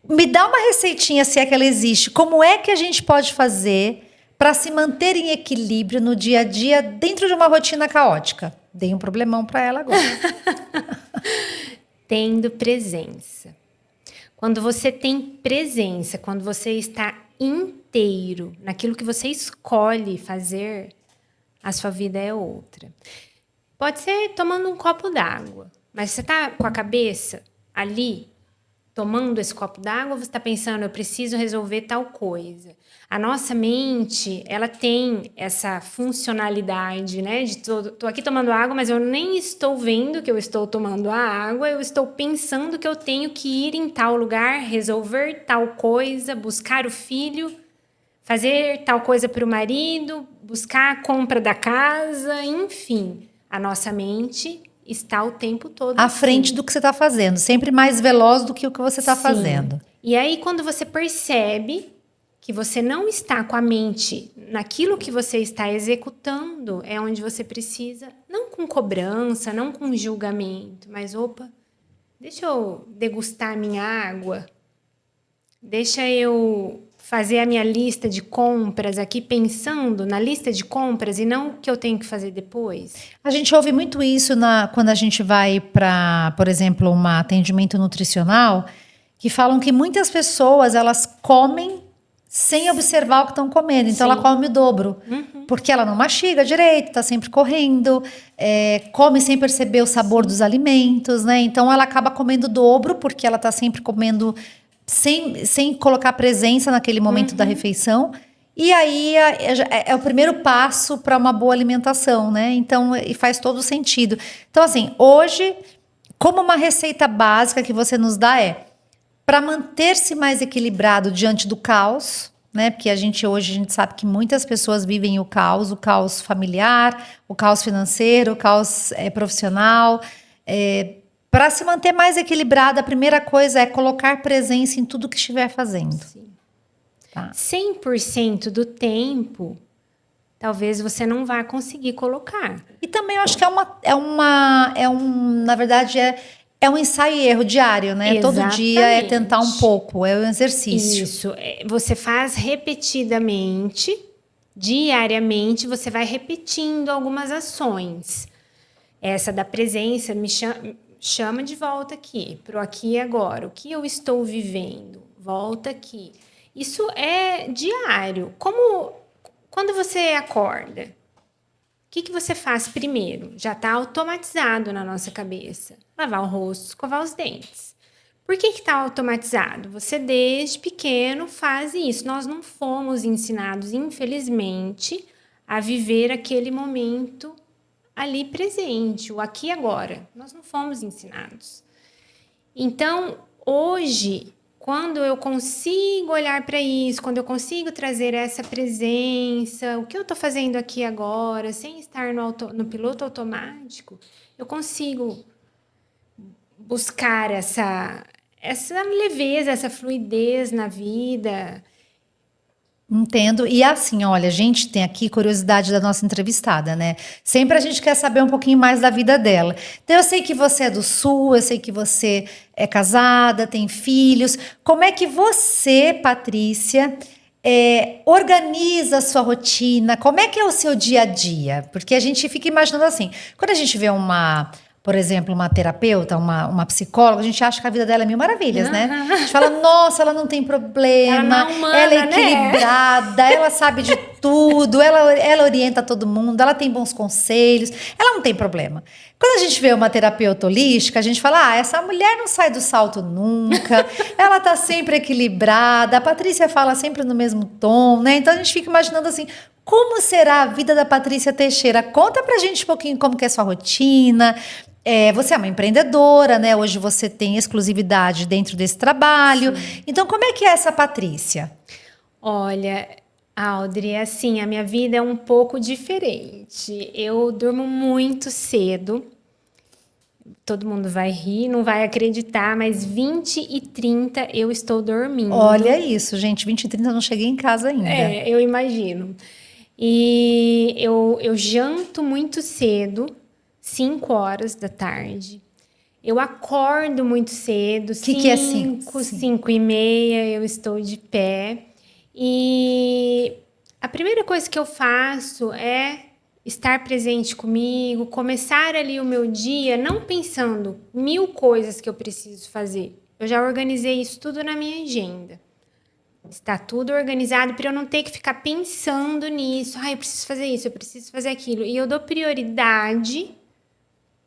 [SPEAKER 1] Me dá uma receitinha, se é que ela existe. Como é que a gente pode fazer para se manter em equilíbrio no dia a dia dentro de uma rotina caótica? Dei um problemão para ela agora.
[SPEAKER 2] Tendo presença. Quando você tem presença, quando você está inteiro naquilo que você escolhe fazer, a sua vida é outra. Pode ser tomando um copo d'água, mas você está com a cabeça ali, tomando esse copo d'água, ou você está pensando, eu preciso resolver tal coisa? A nossa mente, ela tem essa funcionalidade, né? De tô aqui tomando água, mas eu nem estou vendo que eu estou tomando a água, eu estou pensando que eu tenho que ir em tal lugar, resolver tal coisa, buscar o filho, fazer tal coisa para o marido, buscar a compra da casa, enfim. A nossa mente está o tempo todo
[SPEAKER 1] à frente do que você está fazendo, sempre mais veloz do que o que você está
[SPEAKER 2] Sim.
[SPEAKER 1] fazendo.
[SPEAKER 2] E aí, quando você percebe que você não está com a mente naquilo que você está executando, é onde você precisa, não com cobrança, não com julgamento, mas opa, deixa eu degustar a minha água, deixa eu fazer a minha lista de compras aqui pensando na lista de compras e não o que eu tenho que fazer depois.
[SPEAKER 1] A gente ouve muito isso quando a gente vai para, por exemplo, um atendimento nutricional, que falam que muitas pessoas, elas comem sem observar o que estão comendo. Então,
[SPEAKER 2] Sim.
[SPEAKER 1] ela come o dobro. Porque ela não mastiga direito, está sempre correndo, come sem perceber o sabor dos alimentos, né? Então, ela acaba comendo o dobro, porque ela está sempre comendo sem colocar presença naquele momento da refeição. E aí é o primeiro passo para uma boa alimentação, né? Então, e faz todo sentido. Então, assim, hoje, como uma receita básica que você nos dá para manter-se mais equilibrado diante do caos, né? Porque hoje a gente sabe que muitas pessoas vivem o caos familiar, o caos financeiro, o caos profissional. Para se manter mais equilibrado, a primeira coisa é colocar presença em tudo que estiver fazendo.
[SPEAKER 2] Sim.
[SPEAKER 1] Tá.
[SPEAKER 2] 100% do tempo, talvez você não vá conseguir colocar.
[SPEAKER 1] E também eu acho que na verdade, é um ensaio e erro diário, né?
[SPEAKER 2] Exatamente.
[SPEAKER 1] Todo dia é tentar um pouco, é um exercício.
[SPEAKER 2] Isso, você faz repetidamente, diariamente, você vai repetindo algumas ações. Essa da presença me chama de volta aqui, pro aqui e agora. O que eu estou vivendo? Volta aqui. Isso é diário. Quando você acorda, o que você faz primeiro? Já está automatizado na nossa cabeça. Lavar o rosto, escovar os dentes. Por que está automatizado? Você, desde pequeno, faz isso. Nós não fomos ensinados, infelizmente, a viver aquele momento ali presente, o aqui e agora. Nós não fomos ensinados. Então, hoje, quando eu consigo olhar para isso, quando eu consigo trazer essa presença, o que eu estou fazendo aqui agora, sem estar no piloto automático, eu consigo buscar essa leveza, essa fluidez na vida.
[SPEAKER 1] Entendo. E assim, olha, a gente tem aqui curiosidade da nossa entrevistada, né? Sempre a gente quer saber um pouquinho mais da vida dela. Então, eu sei que você é do Sul, eu sei que você é casada, tem filhos. Como é que você, Patrícia, organiza a sua rotina? Como é que é o seu dia a dia? Porque a gente fica imaginando assim, quando a gente vê por exemplo, uma terapeuta, uma psicóloga, a gente acha que a vida dela é mil maravilhas, né? A gente fala, nossa, ela não tem problema, ela é equilibrada, né? Ela sabe de tudo, ela orienta todo mundo, ela tem bons conselhos, ela não tem problema. Quando a gente vê uma terapeuta holística, a gente fala, essa mulher não sai do salto nunca, ela tá sempre equilibrada, a Patrícia fala sempre no mesmo tom, né? Então a gente fica imaginando assim, como será a vida da Patrícia Teixeira? Conta pra gente um pouquinho como que é a sua rotina. Você é uma empreendedora, né? Hoje você tem exclusividade dentro desse trabalho. Sim. Então, como é que é essa Patrícia?
[SPEAKER 2] Olha, Audrey, assim, a minha vida é um pouco diferente. Eu durmo muito cedo. todo mundo vai rir, não vai acreditar, mas 20h30 eu estou dormindo.
[SPEAKER 1] Olha isso, gente, 20h30 eu não cheguei em casa ainda.
[SPEAKER 2] Eu imagino. E eu janto muito cedo, 5 horas da tarde. Eu acordo muito cedo,
[SPEAKER 1] Que é 5?
[SPEAKER 2] 5h30 eu estou de pé. E a primeira coisa que eu faço é estar presente comigo, começar ali o meu dia não pensando 1000 coisas que eu preciso fazer. Eu já organizei isso tudo na minha agenda. Está tudo organizado para eu não ter que ficar pensando nisso. Eu preciso fazer isso, eu preciso fazer aquilo. E eu dou prioridade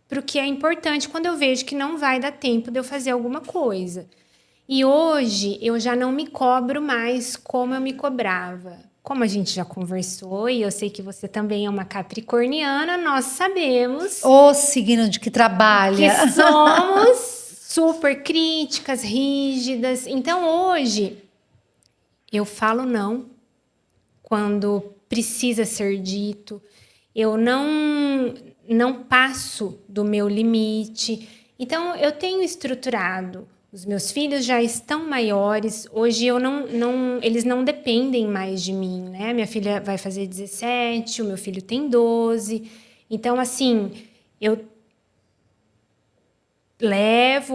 [SPEAKER 2] para o que é importante quando eu vejo que não vai dar tempo de eu fazer alguma coisa. E hoje eu já não me cobro mais como eu me cobrava. Como a gente já conversou, e eu sei que você também é uma capricorniana, nós sabemos...
[SPEAKER 1] O signo de que trabalha.
[SPEAKER 2] Que somos super críticas, rígidas. Então, hoje, eu falo não quando precisa ser dito. Eu não passo do meu limite. Então, eu tenho estruturado. Os meus filhos já estão maiores. Hoje eles não dependem mais de mim, né? Minha filha vai fazer 17, o meu filho tem 12. Então, assim, eu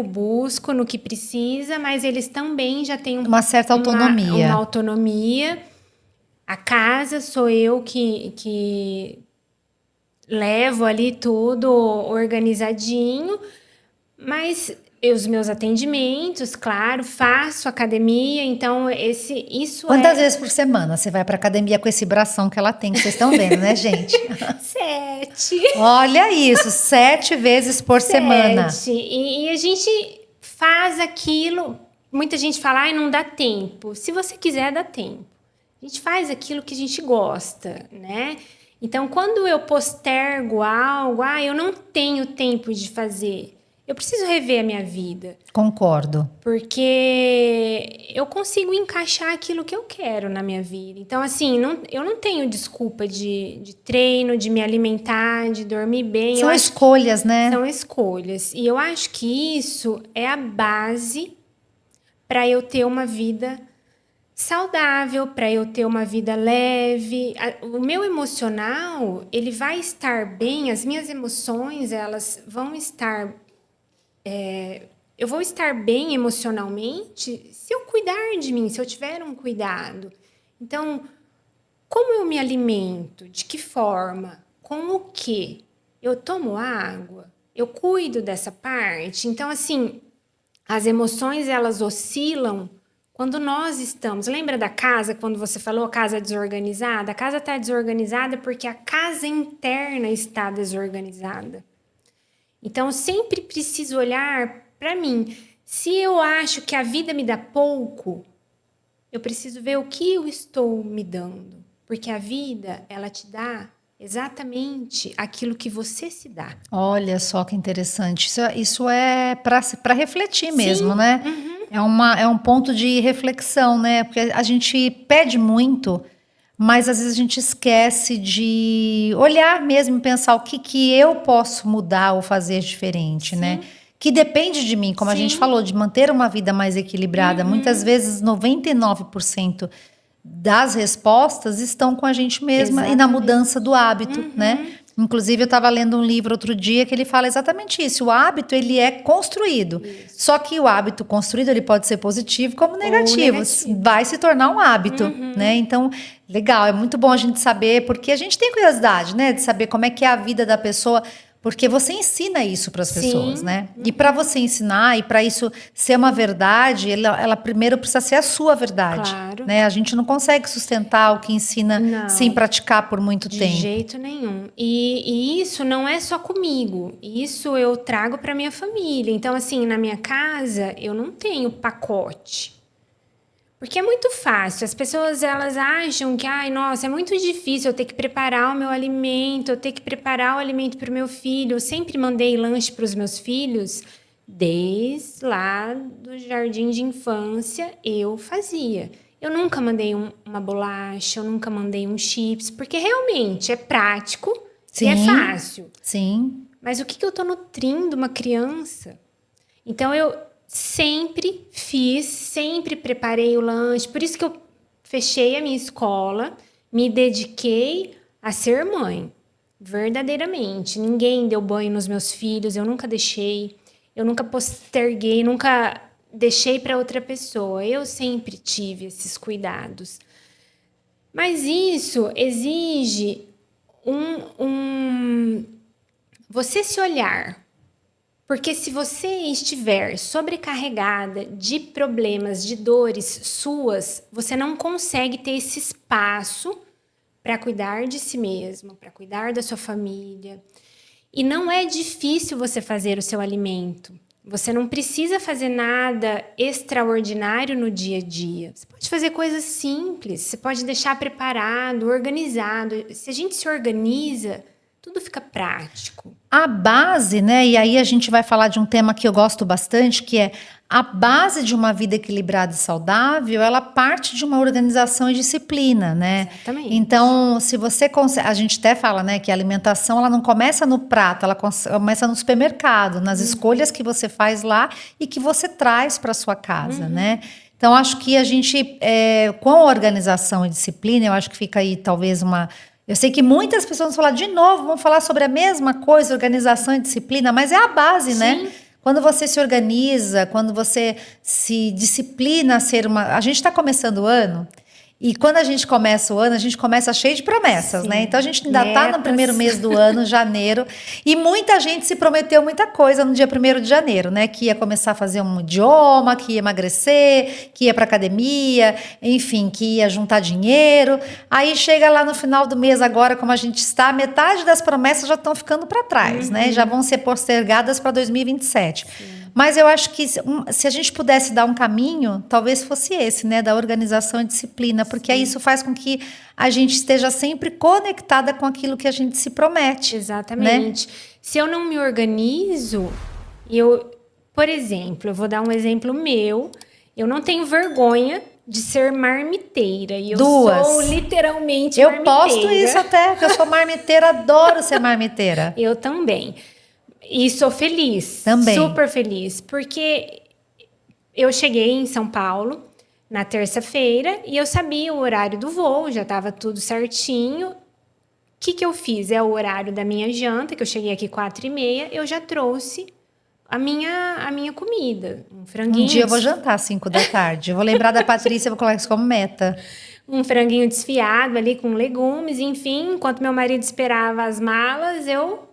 [SPEAKER 2] busco no que precisa, mas eles também já têm
[SPEAKER 1] uma certa autonomia.
[SPEAKER 2] Uma autonomia. A casa sou eu que levo ali tudo organizadinho, mas os meus atendimentos, claro, faço academia, então
[SPEAKER 1] Quantas vezes por semana você vai para academia com esse bração que ela tem, que vocês estão vendo, né, gente?
[SPEAKER 2] 7.
[SPEAKER 1] Olha isso, 7 vezes por semana.
[SPEAKER 2] E a gente faz aquilo, muita gente fala, não dá tempo. Se você quiser, dá tempo. A gente faz aquilo que a gente gosta, né? Então, quando eu postergo algo, eu não tenho tempo de fazer. Eu preciso rever a minha vida.
[SPEAKER 1] Concordo.
[SPEAKER 2] Porque eu consigo encaixar aquilo que eu quero na minha vida. Então, assim, eu não tenho desculpa de treino, de me alimentar, de dormir bem.
[SPEAKER 1] São escolhas, né?
[SPEAKER 2] São escolhas. E eu acho que isso é a base para eu ter uma vida saudável, para eu ter uma vida leve. O meu emocional, ele vai estar bem, as minhas emoções, elas vão estar... eu vou estar bem emocionalmente se eu cuidar de mim, se eu tiver um cuidado. Então, como eu me alimento? De que forma? Com o quê? Eu tomo água? Eu cuido dessa parte? Então, assim, as emoções, elas oscilam quando nós estamos... Lembra da casa, quando você falou a casa desorganizada? A casa está desorganizada porque a casa interna está desorganizada. Então, eu sempre preciso olhar para mim. Se eu acho que a vida me dá pouco, eu preciso ver o que eu estou me dando. Porque a vida, ela te dá exatamente aquilo que você se dá.
[SPEAKER 1] Olha só que interessante. Isso é para refletir mesmo,
[SPEAKER 2] Sim.
[SPEAKER 1] né?
[SPEAKER 2] Uhum.
[SPEAKER 1] É um ponto de reflexão, né? Porque a gente pede muito, mas às vezes a gente esquece de olhar mesmo e pensar o que eu posso mudar ou fazer diferente,
[SPEAKER 2] Sim.
[SPEAKER 1] né? Que depende de mim, como a gente falou, de manter uma vida mais equilibrada. Muitas vezes 99% das respostas estão com a gente mesma. Exatamente. E na mudança do hábito, né? Inclusive, eu estava lendo um livro outro dia que ele fala exatamente isso. O hábito, ele é construído. Isso. Só que o hábito construído, ele pode ser positivo como negativo. Vai se tornar um hábito, né? Então, legal, é muito bom a gente saber, porque a gente tem curiosidade, né? De saber como é que é a vida da pessoa, porque você ensina isso para as pessoas, né? E para você ensinar e para isso ser uma verdade, ela primeiro precisa ser a sua verdade.
[SPEAKER 2] Claro.
[SPEAKER 1] Né? A gente não consegue sustentar o que ensina sem praticar por muito tempo.
[SPEAKER 2] De jeito nenhum. E isso não é só comigo. Isso eu trago para minha família. Então, assim, na minha casa, eu não tenho pacote. Porque é muito fácil. As pessoas, elas acham que, nossa, é muito difícil eu ter que preparar o meu alimento, eu ter que preparar o alimento para o meu filho. Eu sempre mandei lanche para os meus filhos, desde lá do jardim de infância, eu fazia. Eu nunca mandei uma bolacha, eu nunca mandei um chips, porque realmente é prático e é fácil.
[SPEAKER 1] Sim.
[SPEAKER 2] Mas o que eu estou nutrindo uma criança? Então, eu sempre sempre preparei o lanche. Por isso que eu fechei a minha escola, me dediquei a ser mãe, verdadeiramente. Ninguém deu banho nos meus filhos, eu nunca deixei, eu nunca posterguei, nunca deixei para outra pessoa. Eu sempre tive esses cuidados. Mas isso exige você se olhar. Porque se você estiver sobrecarregada de problemas, de dores suas, você não consegue ter esse espaço para cuidar de si mesmo, para cuidar da sua família. E não é difícil você fazer o seu alimento. Você não precisa fazer nada extraordinário no dia a dia. Você pode fazer coisas simples, você pode deixar preparado, organizado. Se a gente se organiza, tudo fica prático.
[SPEAKER 1] A base, né? E aí a gente vai falar de um tema que eu gosto bastante, que é a base de uma vida equilibrada e saudável, ela parte de uma organização e disciplina, né?
[SPEAKER 2] Exatamente.
[SPEAKER 1] Então, se você consegue, a gente até fala, né, que a alimentação ela não começa no prato, ela começa no supermercado, nas escolhas que você faz lá e que você traz para sua casa, né? Então, acho que a gente, com a organização e disciplina, eu acho que fica aí talvez uma... Eu sei que muitas pessoas vão falar de novo, vão falar sobre a mesma coisa, organização e disciplina, mas é a base,
[SPEAKER 2] Sim.
[SPEAKER 1] né? Quando você se organiza, quando você se disciplina a ser uma... A gente está começando o ano, e quando a gente começa o ano, a gente começa cheio de promessas,
[SPEAKER 2] Sim.
[SPEAKER 1] né? Então a gente ainda está no
[SPEAKER 2] Metas.
[SPEAKER 1] primeiro mês do ano, janeiro, e muita gente se prometeu muita coisa no dia 1º de janeiro, né? Que ia começar a fazer um idioma, que ia emagrecer, que ia para academia, enfim, que ia juntar dinheiro. Aí chega lá no final do mês agora, como a gente está, metade das promessas já estão ficando para trás, né? Já vão ser postergadas para 2027. Mas eu acho que se a gente pudesse dar um caminho, talvez fosse esse, né? Da organização e disciplina, porque aí isso faz com que a gente esteja sempre conectada com aquilo que a gente se promete.
[SPEAKER 2] Exatamente. Né? Se eu não me organizo, por exemplo, eu vou dar um exemplo meu, eu não tenho vergonha de ser marmiteira. E eu sou literalmente marmiteira.
[SPEAKER 1] Eu posto isso até, porque eu sou marmiteira, adoro ser marmiteira.
[SPEAKER 2] Eu também. E sou feliz.
[SPEAKER 1] Também.
[SPEAKER 2] Super feliz. Porque eu cheguei em São Paulo na terça-feira e eu sabia o horário do voo, já estava tudo certinho. O que eu fiz? É o horário da minha janta, que eu cheguei aqui 4h30, eu já trouxe a minha comida. Um franguinho.
[SPEAKER 1] Um dia eu vou jantar às 5 da tarde. Eu vou lembrar da Patrícia, vou colocar isso como meta.
[SPEAKER 2] Um franguinho desfiado ali com legumes, enfim. Enquanto meu marido esperava as malas, eu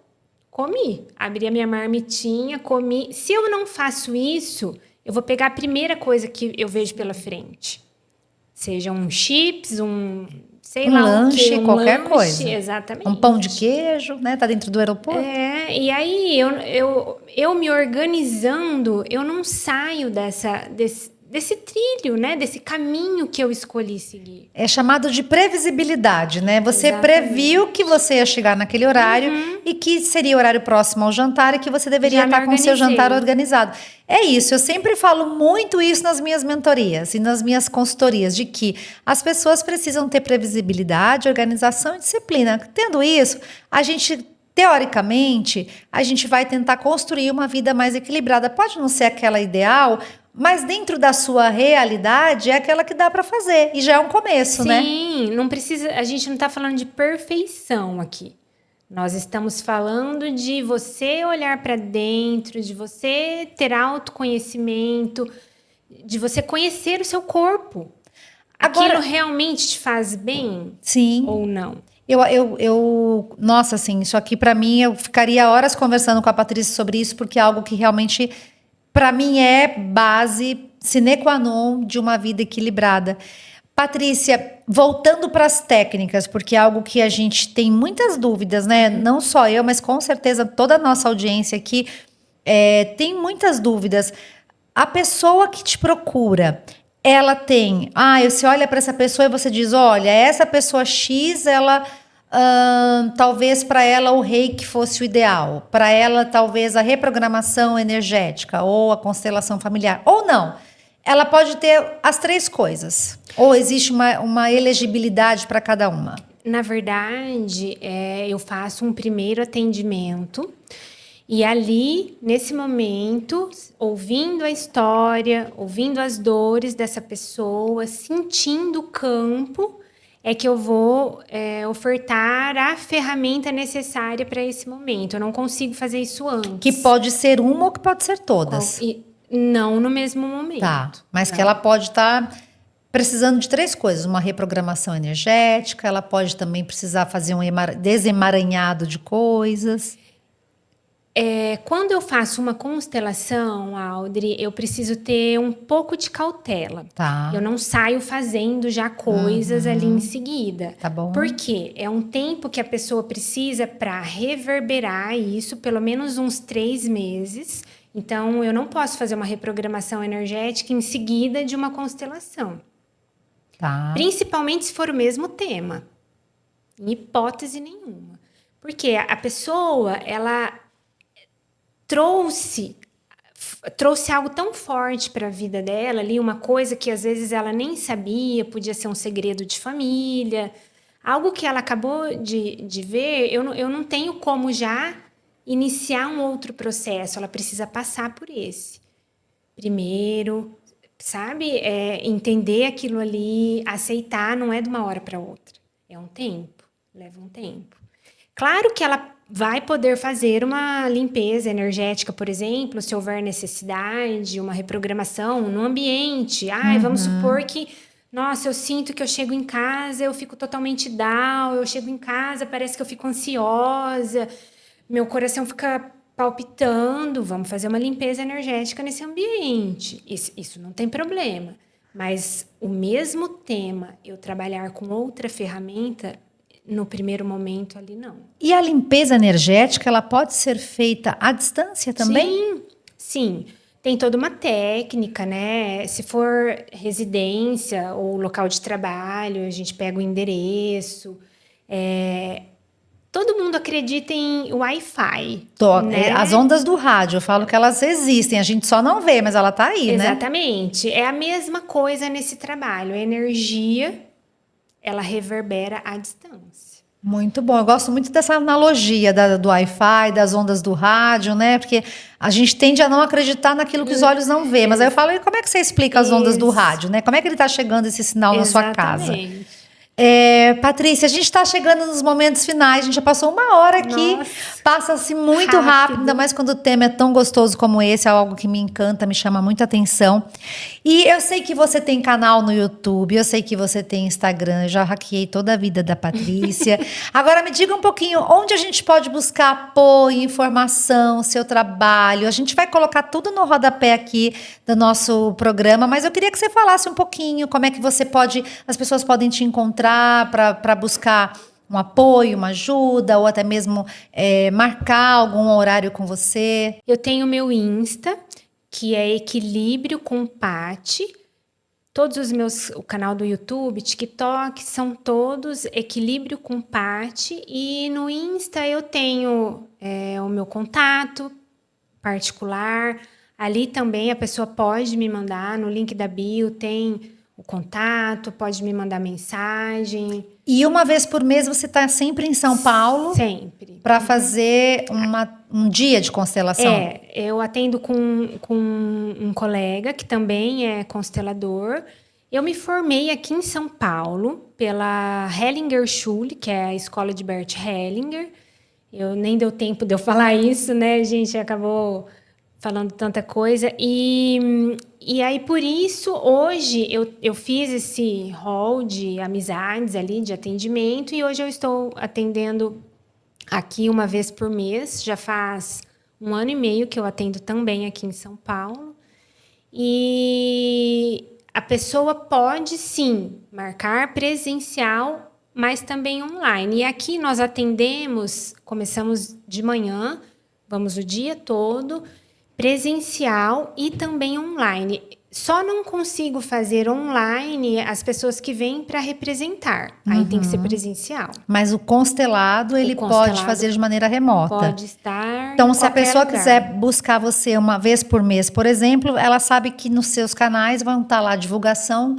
[SPEAKER 2] comi. Abri a minha marmitinha, comi. Se eu não faço isso, eu vou pegar a primeira coisa que eu vejo pela frente. Seja um chips, sei lá
[SPEAKER 1] lanche,
[SPEAKER 2] o quê,
[SPEAKER 1] qualquer
[SPEAKER 2] lanche,
[SPEAKER 1] coisa.
[SPEAKER 2] Exatamente.
[SPEAKER 1] Um pão de queijo, né? Tá dentro do aeroporto.
[SPEAKER 2] E aí eu me organizando, eu não saio desse trilho, né? Desse caminho que eu escolhi seguir.
[SPEAKER 1] É chamado de previsibilidade, né? Você
[SPEAKER 2] Exatamente.
[SPEAKER 1] previu que você ia chegar naquele horário e que seria horário próximo ao jantar e que você deveria estar com o seu jantar organizado. É isso, eu sempre falo muito isso nas minhas mentorias e nas minhas consultorias, de que as pessoas precisam ter previsibilidade, organização e disciplina. Tendo isso, a gente... Teoricamente, a gente vai tentar construir uma vida mais equilibrada. Pode não ser aquela ideal, mas dentro da sua realidade é aquela que dá para fazer. E já é um começo, né?
[SPEAKER 2] Sim, não precisa. A gente não está falando de perfeição aqui. Nós estamos falando de você olhar para dentro, de você ter autoconhecimento, de você conhecer o seu corpo. Aquilo realmente te faz bem?
[SPEAKER 1] Sim.
[SPEAKER 2] Ou não?
[SPEAKER 1] Nossa, assim, isso aqui para mim, eu ficaria horas conversando com a Patrícia sobre isso, porque é algo que realmente, para mim, é base sine qua non de uma vida equilibrada. Patrícia, voltando para as técnicas, porque é algo que a gente tem muitas dúvidas, né? Não só eu, mas com certeza toda a nossa audiência aqui tem muitas dúvidas. A pessoa que te procura... Ela tem... você olha para essa pessoa e você diz, olha, essa pessoa X, ela... talvez para ela o reiki fosse o ideal. Para ela, talvez a reprogramação energética ou a constelação familiar. Ou não. Ela pode ter as 3 coisas. Ou existe uma elegibilidade para cada uma?
[SPEAKER 2] Na verdade, eu faço um primeiro atendimento E ali, nesse momento, ouvindo a história, ouvindo as dores dessa pessoa, sentindo o campo, é que eu vou ofertar a ferramenta necessária para esse momento. Eu não consigo fazer isso antes.
[SPEAKER 1] Que pode ser uma ou que pode ser todas.
[SPEAKER 2] Não no mesmo momento.
[SPEAKER 1] Tá, mas
[SPEAKER 2] não.
[SPEAKER 1] Que ela pode estar precisando de 3 coisas. Uma reprogramação energética, ela pode também precisar fazer um desemaranhado de coisas.
[SPEAKER 2] Quando eu faço uma constelação, Audrey, eu preciso ter um pouco de cautela.
[SPEAKER 1] Tá.
[SPEAKER 2] Eu não saio fazendo já coisas ali em seguida.
[SPEAKER 1] Tá bom.
[SPEAKER 2] Por quê? É um tempo que a pessoa precisa para reverberar isso, pelo menos uns 3 meses. Então, eu não posso fazer uma reprogramação energética em seguida de uma constelação.
[SPEAKER 1] Tá.
[SPEAKER 2] Principalmente se for o mesmo tema. Em hipótese nenhuma. Porque a pessoa, ela trouxe algo tão forte para a vida dela ali, uma coisa que às vezes ela nem sabia, podia ser um segredo de família, algo que ela acabou de ver, eu não tenho como já iniciar um outro processo, ela precisa passar por esse. Primeiro, sabe, entender aquilo ali, aceitar, não é de uma hora para outra, é um tempo, leva um tempo. Claro que ela vai poder fazer uma limpeza energética, por exemplo, se houver necessidade, uma reprogramação no ambiente. Vamos supor que, nossa, eu sinto que eu chego em casa, eu fico totalmente down, eu chego em casa, parece que eu fico ansiosa, meu coração fica palpitando, vamos fazer uma limpeza energética nesse ambiente. Isso não tem problema. Mas o mesmo tema, eu trabalhar com outra ferramenta, no primeiro momento ali, não.
[SPEAKER 1] E a limpeza energética, ela pode ser feita à distância também?
[SPEAKER 2] Sim. Tem toda uma técnica, né? Se for residência ou local de trabalho, a gente pega o endereço. Todo mundo acredita em Wi-Fi. Né?
[SPEAKER 1] As ondas do rádio, eu falo que elas existem, a gente só não vê, mas ela tá aí, né?
[SPEAKER 2] Exatamente. É a mesma coisa nesse trabalho. A energia, ela reverbera à distância.
[SPEAKER 1] Muito bom. Eu gosto muito dessa analogia do Wi-Fi, das ondas do rádio, né? Porque a gente tende a não acreditar naquilo que os olhos não vê. Mas aí eu falo, e como é que você explica as ondas do rádio, né? Como é que ele está chegando esse sinal na sua casa? Patrícia, a gente está chegando nos momentos finais, a gente já passou 1 hora aqui, passa-se muito rápido, ainda mais quando o tema é tão gostoso como esse, é algo que me encanta, me chama muita atenção. E eu sei que você tem canal no YouTube, eu sei que você tem Instagram, eu já hackeei toda a vida da Patrícia. Agora me diga um pouquinho, onde a gente pode buscar apoio, informação, seu trabalho? A gente vai colocar tudo no rodapé aqui do nosso programa, mas eu queria que você falasse um pouquinho como é que as pessoas podem te encontrar para buscar um apoio, uma ajuda, ou até mesmo marcar algum horário com você.
[SPEAKER 2] Eu tenho meu Insta, que é Equilíbrio com Pati. Todos os meus, o canal do YouTube, TikTok, são todos Equilíbrio com Pati. E no Insta eu tenho o meu contato particular. Ali também a pessoa pode me mandar, no link da bio tem o contato, pode me mandar mensagem.
[SPEAKER 1] E uma vez por mês você está sempre em São Paulo?
[SPEAKER 2] Sempre.
[SPEAKER 1] Para fazer um dia de constelação?
[SPEAKER 2] Eu atendo com um colega que também é constelador. Eu me formei aqui em São Paulo pela Hellinger Schule, que é a escola de Bert Hellinger. Nem deu tempo de eu falar isso, né? A gente acabou falando tanta coisa. E aí, por isso, hoje, eu fiz esse hall de amizades ali, de atendimento, e hoje eu estou atendendo aqui 1 vez por mês. Já faz 1 ano e meio que eu atendo também aqui em São Paulo. E a pessoa pode, sim, marcar presencial, mas também online. E aqui nós começamos de manhã, vamos o dia todo, presencial e também online. Só não consigo fazer online as pessoas que vêm para representar. Aí tem que ser presencial.
[SPEAKER 1] Mas o constelado, ele pode fazer de maneira remota.
[SPEAKER 2] Pode estar.
[SPEAKER 1] Então, se a pessoa quiser buscar você 1 vez por mês, por exemplo, ela sabe que nos seus canais vão estar lá a divulgação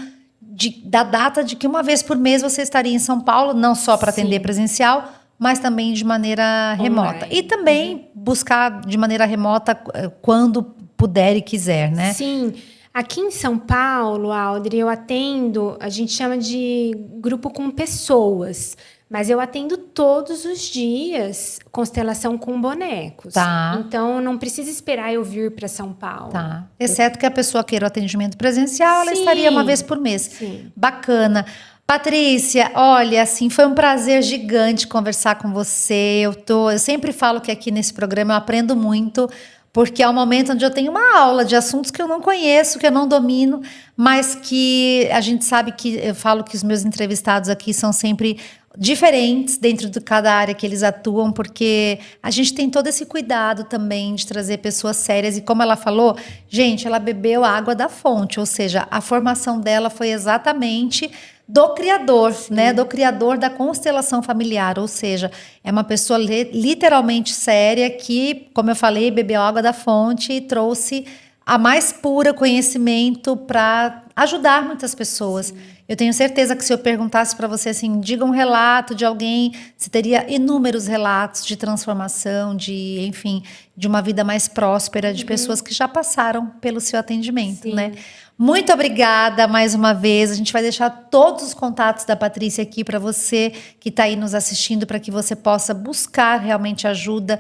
[SPEAKER 1] da data de que 1 vez por mês você estaria em São Paulo, não só para atender presencial, mas também de maneira remota. E também buscar de maneira remota quando puder e quiser, né?
[SPEAKER 2] Sim. Aqui em São Paulo, Audrey, eu atendo, a gente chama de grupo com pessoas, mas eu atendo todos os dias constelação com bonecos.
[SPEAKER 1] Tá.
[SPEAKER 2] Então, não precisa esperar eu vir para São Paulo.
[SPEAKER 1] Tá. Exceto que a pessoa queira o atendimento presencial, ela estaria uma vez por mês.
[SPEAKER 2] Sim.
[SPEAKER 1] Bacana. Patrícia, olha, assim, foi um prazer gigante conversar com você. Eu sempre falo que aqui nesse programa eu aprendo muito, porque é um momento onde eu tenho uma aula de assuntos que eu não conheço, que eu não domino, mas que a gente sabe que eu falo que os meus entrevistados aqui são sempre diferentes dentro de cada área que eles atuam, porque a gente tem todo esse cuidado também de trazer pessoas sérias. E como ela falou, gente, ela bebeu a água da fonte, ou seja, a formação dela foi exatamente do criador, né? Do criador da constelação familiar, ou seja, é uma pessoa literalmente séria que, como eu falei, bebeu água da fonte e trouxe a mais pura conhecimento para ajudar muitas pessoas. Sim. Eu tenho certeza que se eu perguntasse para você assim, diga um relato de alguém, você teria inúmeros relatos de transformação, de, enfim, de uma vida mais próspera, de pessoas que já passaram pelo seu atendimento, né? Muito obrigada mais uma vez. A gente vai deixar todos os contatos da Patrícia aqui para você que está aí nos assistindo, para que você possa buscar realmente ajuda.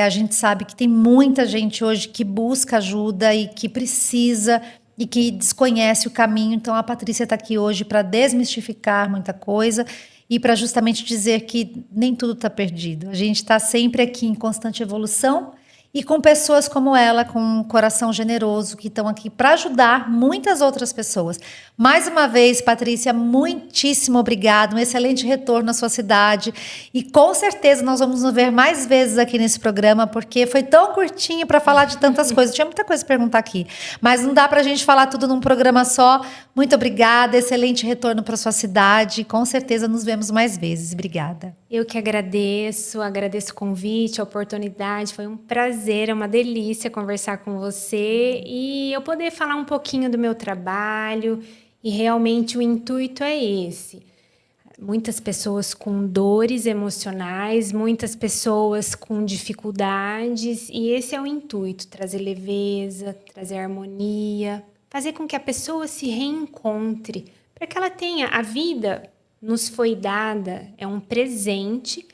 [SPEAKER 1] A gente sabe que tem muita gente hoje que busca ajuda e que precisa e que desconhece o caminho. Então, a Patrícia está aqui hoje para desmistificar muita coisa e para justamente dizer que nem tudo está perdido. A gente está sempre aqui em constante evolução e com pessoas como ela, com um coração generoso, que estão aqui para ajudar muitas outras pessoas. Mais uma vez, Patrícia, muitíssimo obrigada, um excelente retorno à sua cidade. E com certeza nós vamos nos ver mais vezes aqui nesse programa, porque foi tão curtinho para falar de tantas coisas. Tinha muita coisa para perguntar aqui, mas não dá para a gente falar tudo num programa só. Muito obrigada, excelente retorno para sua cidade. Com certeza nos vemos mais vezes. Obrigada.
[SPEAKER 2] Eu que agradeço o convite, a oportunidade. Foi um prazer, é uma delícia conversar com você e eu poder falar um pouquinho do meu trabalho. E realmente o intuito é esse. Muitas pessoas com dores emocionais, muitas pessoas com dificuldades, e esse é o intuito, trazer leveza, trazer harmonia, fazer com que a pessoa se reencontre, para que ela tenha a vida. Nos foi dada, é um presente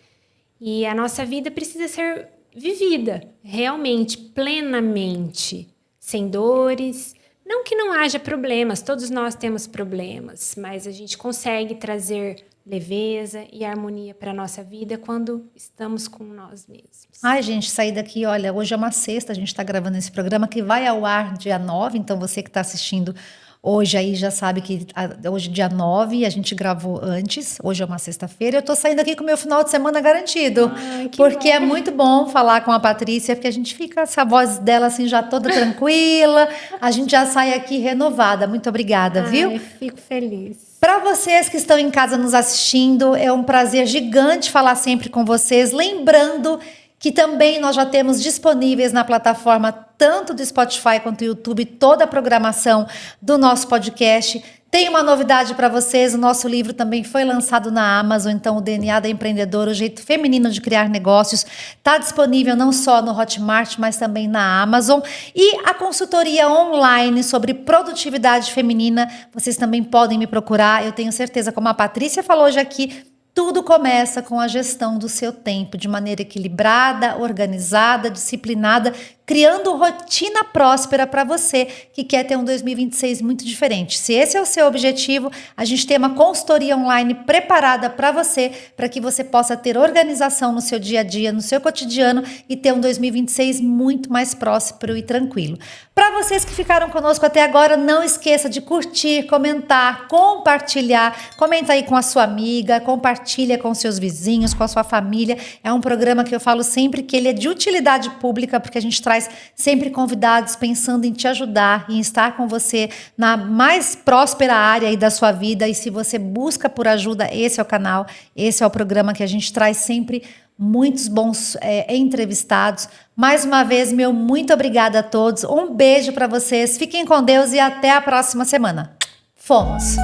[SPEAKER 2] e a nossa vida precisa ser vivida realmente, plenamente, sem dores. Não que não haja problemas, todos nós temos problemas, mas a gente consegue trazer leveza e harmonia para a nossa vida quando estamos com nós mesmos.
[SPEAKER 1] Ai, gente, sair daqui, olha, hoje é uma sexta, a gente está gravando esse programa que vai ao ar dia 9, então você que está assistindo hoje aí já sabe que hoje dia 9, a gente gravou antes, hoje é uma sexta-feira, eu tô saindo aqui com o meu final de semana garantido, porque bom. É muito bom falar com a Patrícia, porque a gente fica, essa voz dela assim já toda tranquila, a gente já sai aqui renovada. Muito obrigada, viu?
[SPEAKER 2] Fico feliz.
[SPEAKER 1] Para vocês que estão em casa nos assistindo, é um prazer gigante falar sempre com vocês, lembrando que também nós já temos disponíveis na plataforma tanto do Spotify quanto do YouTube toda a programação do nosso podcast. Tem uma novidade para vocês, o nosso livro também foi lançado na Amazon, então o DNA da Empreendedora, o jeito feminino de criar negócios, está disponível não só no Hotmart, mas também na Amazon. E a consultoria online sobre produtividade feminina, vocês também podem me procurar, eu tenho certeza, como a Patrícia falou hoje aqui, tudo começa com a gestão do seu tempo, de maneira equilibrada, organizada, disciplinada, criando rotina próspera para você que quer ter um 2026 muito diferente. Se esse é o seu objetivo, a gente tem uma consultoria online preparada para você, para que você possa ter organização no seu dia a dia, no seu cotidiano e ter um 2026 muito mais próspero e tranquilo. Para vocês que ficaram conosco até agora, não esqueça de curtir, comentar, compartilhar. Comenta aí com a sua amiga, compartilha com seus vizinhos, com a sua família. É um programa que eu falo sempre que ele é de utilidade pública, porque a gente traz sempre convidados pensando em te ajudar, em estar com você na mais próspera área aí da sua vida. E se você busca por ajuda, esse é o canal, esse é o programa que a gente traz sempre muitos bons entrevistados. Mais uma vez, meu muito obrigada a todos. Um beijo para vocês. Fiquem com Deus e até a próxima semana. Fomos!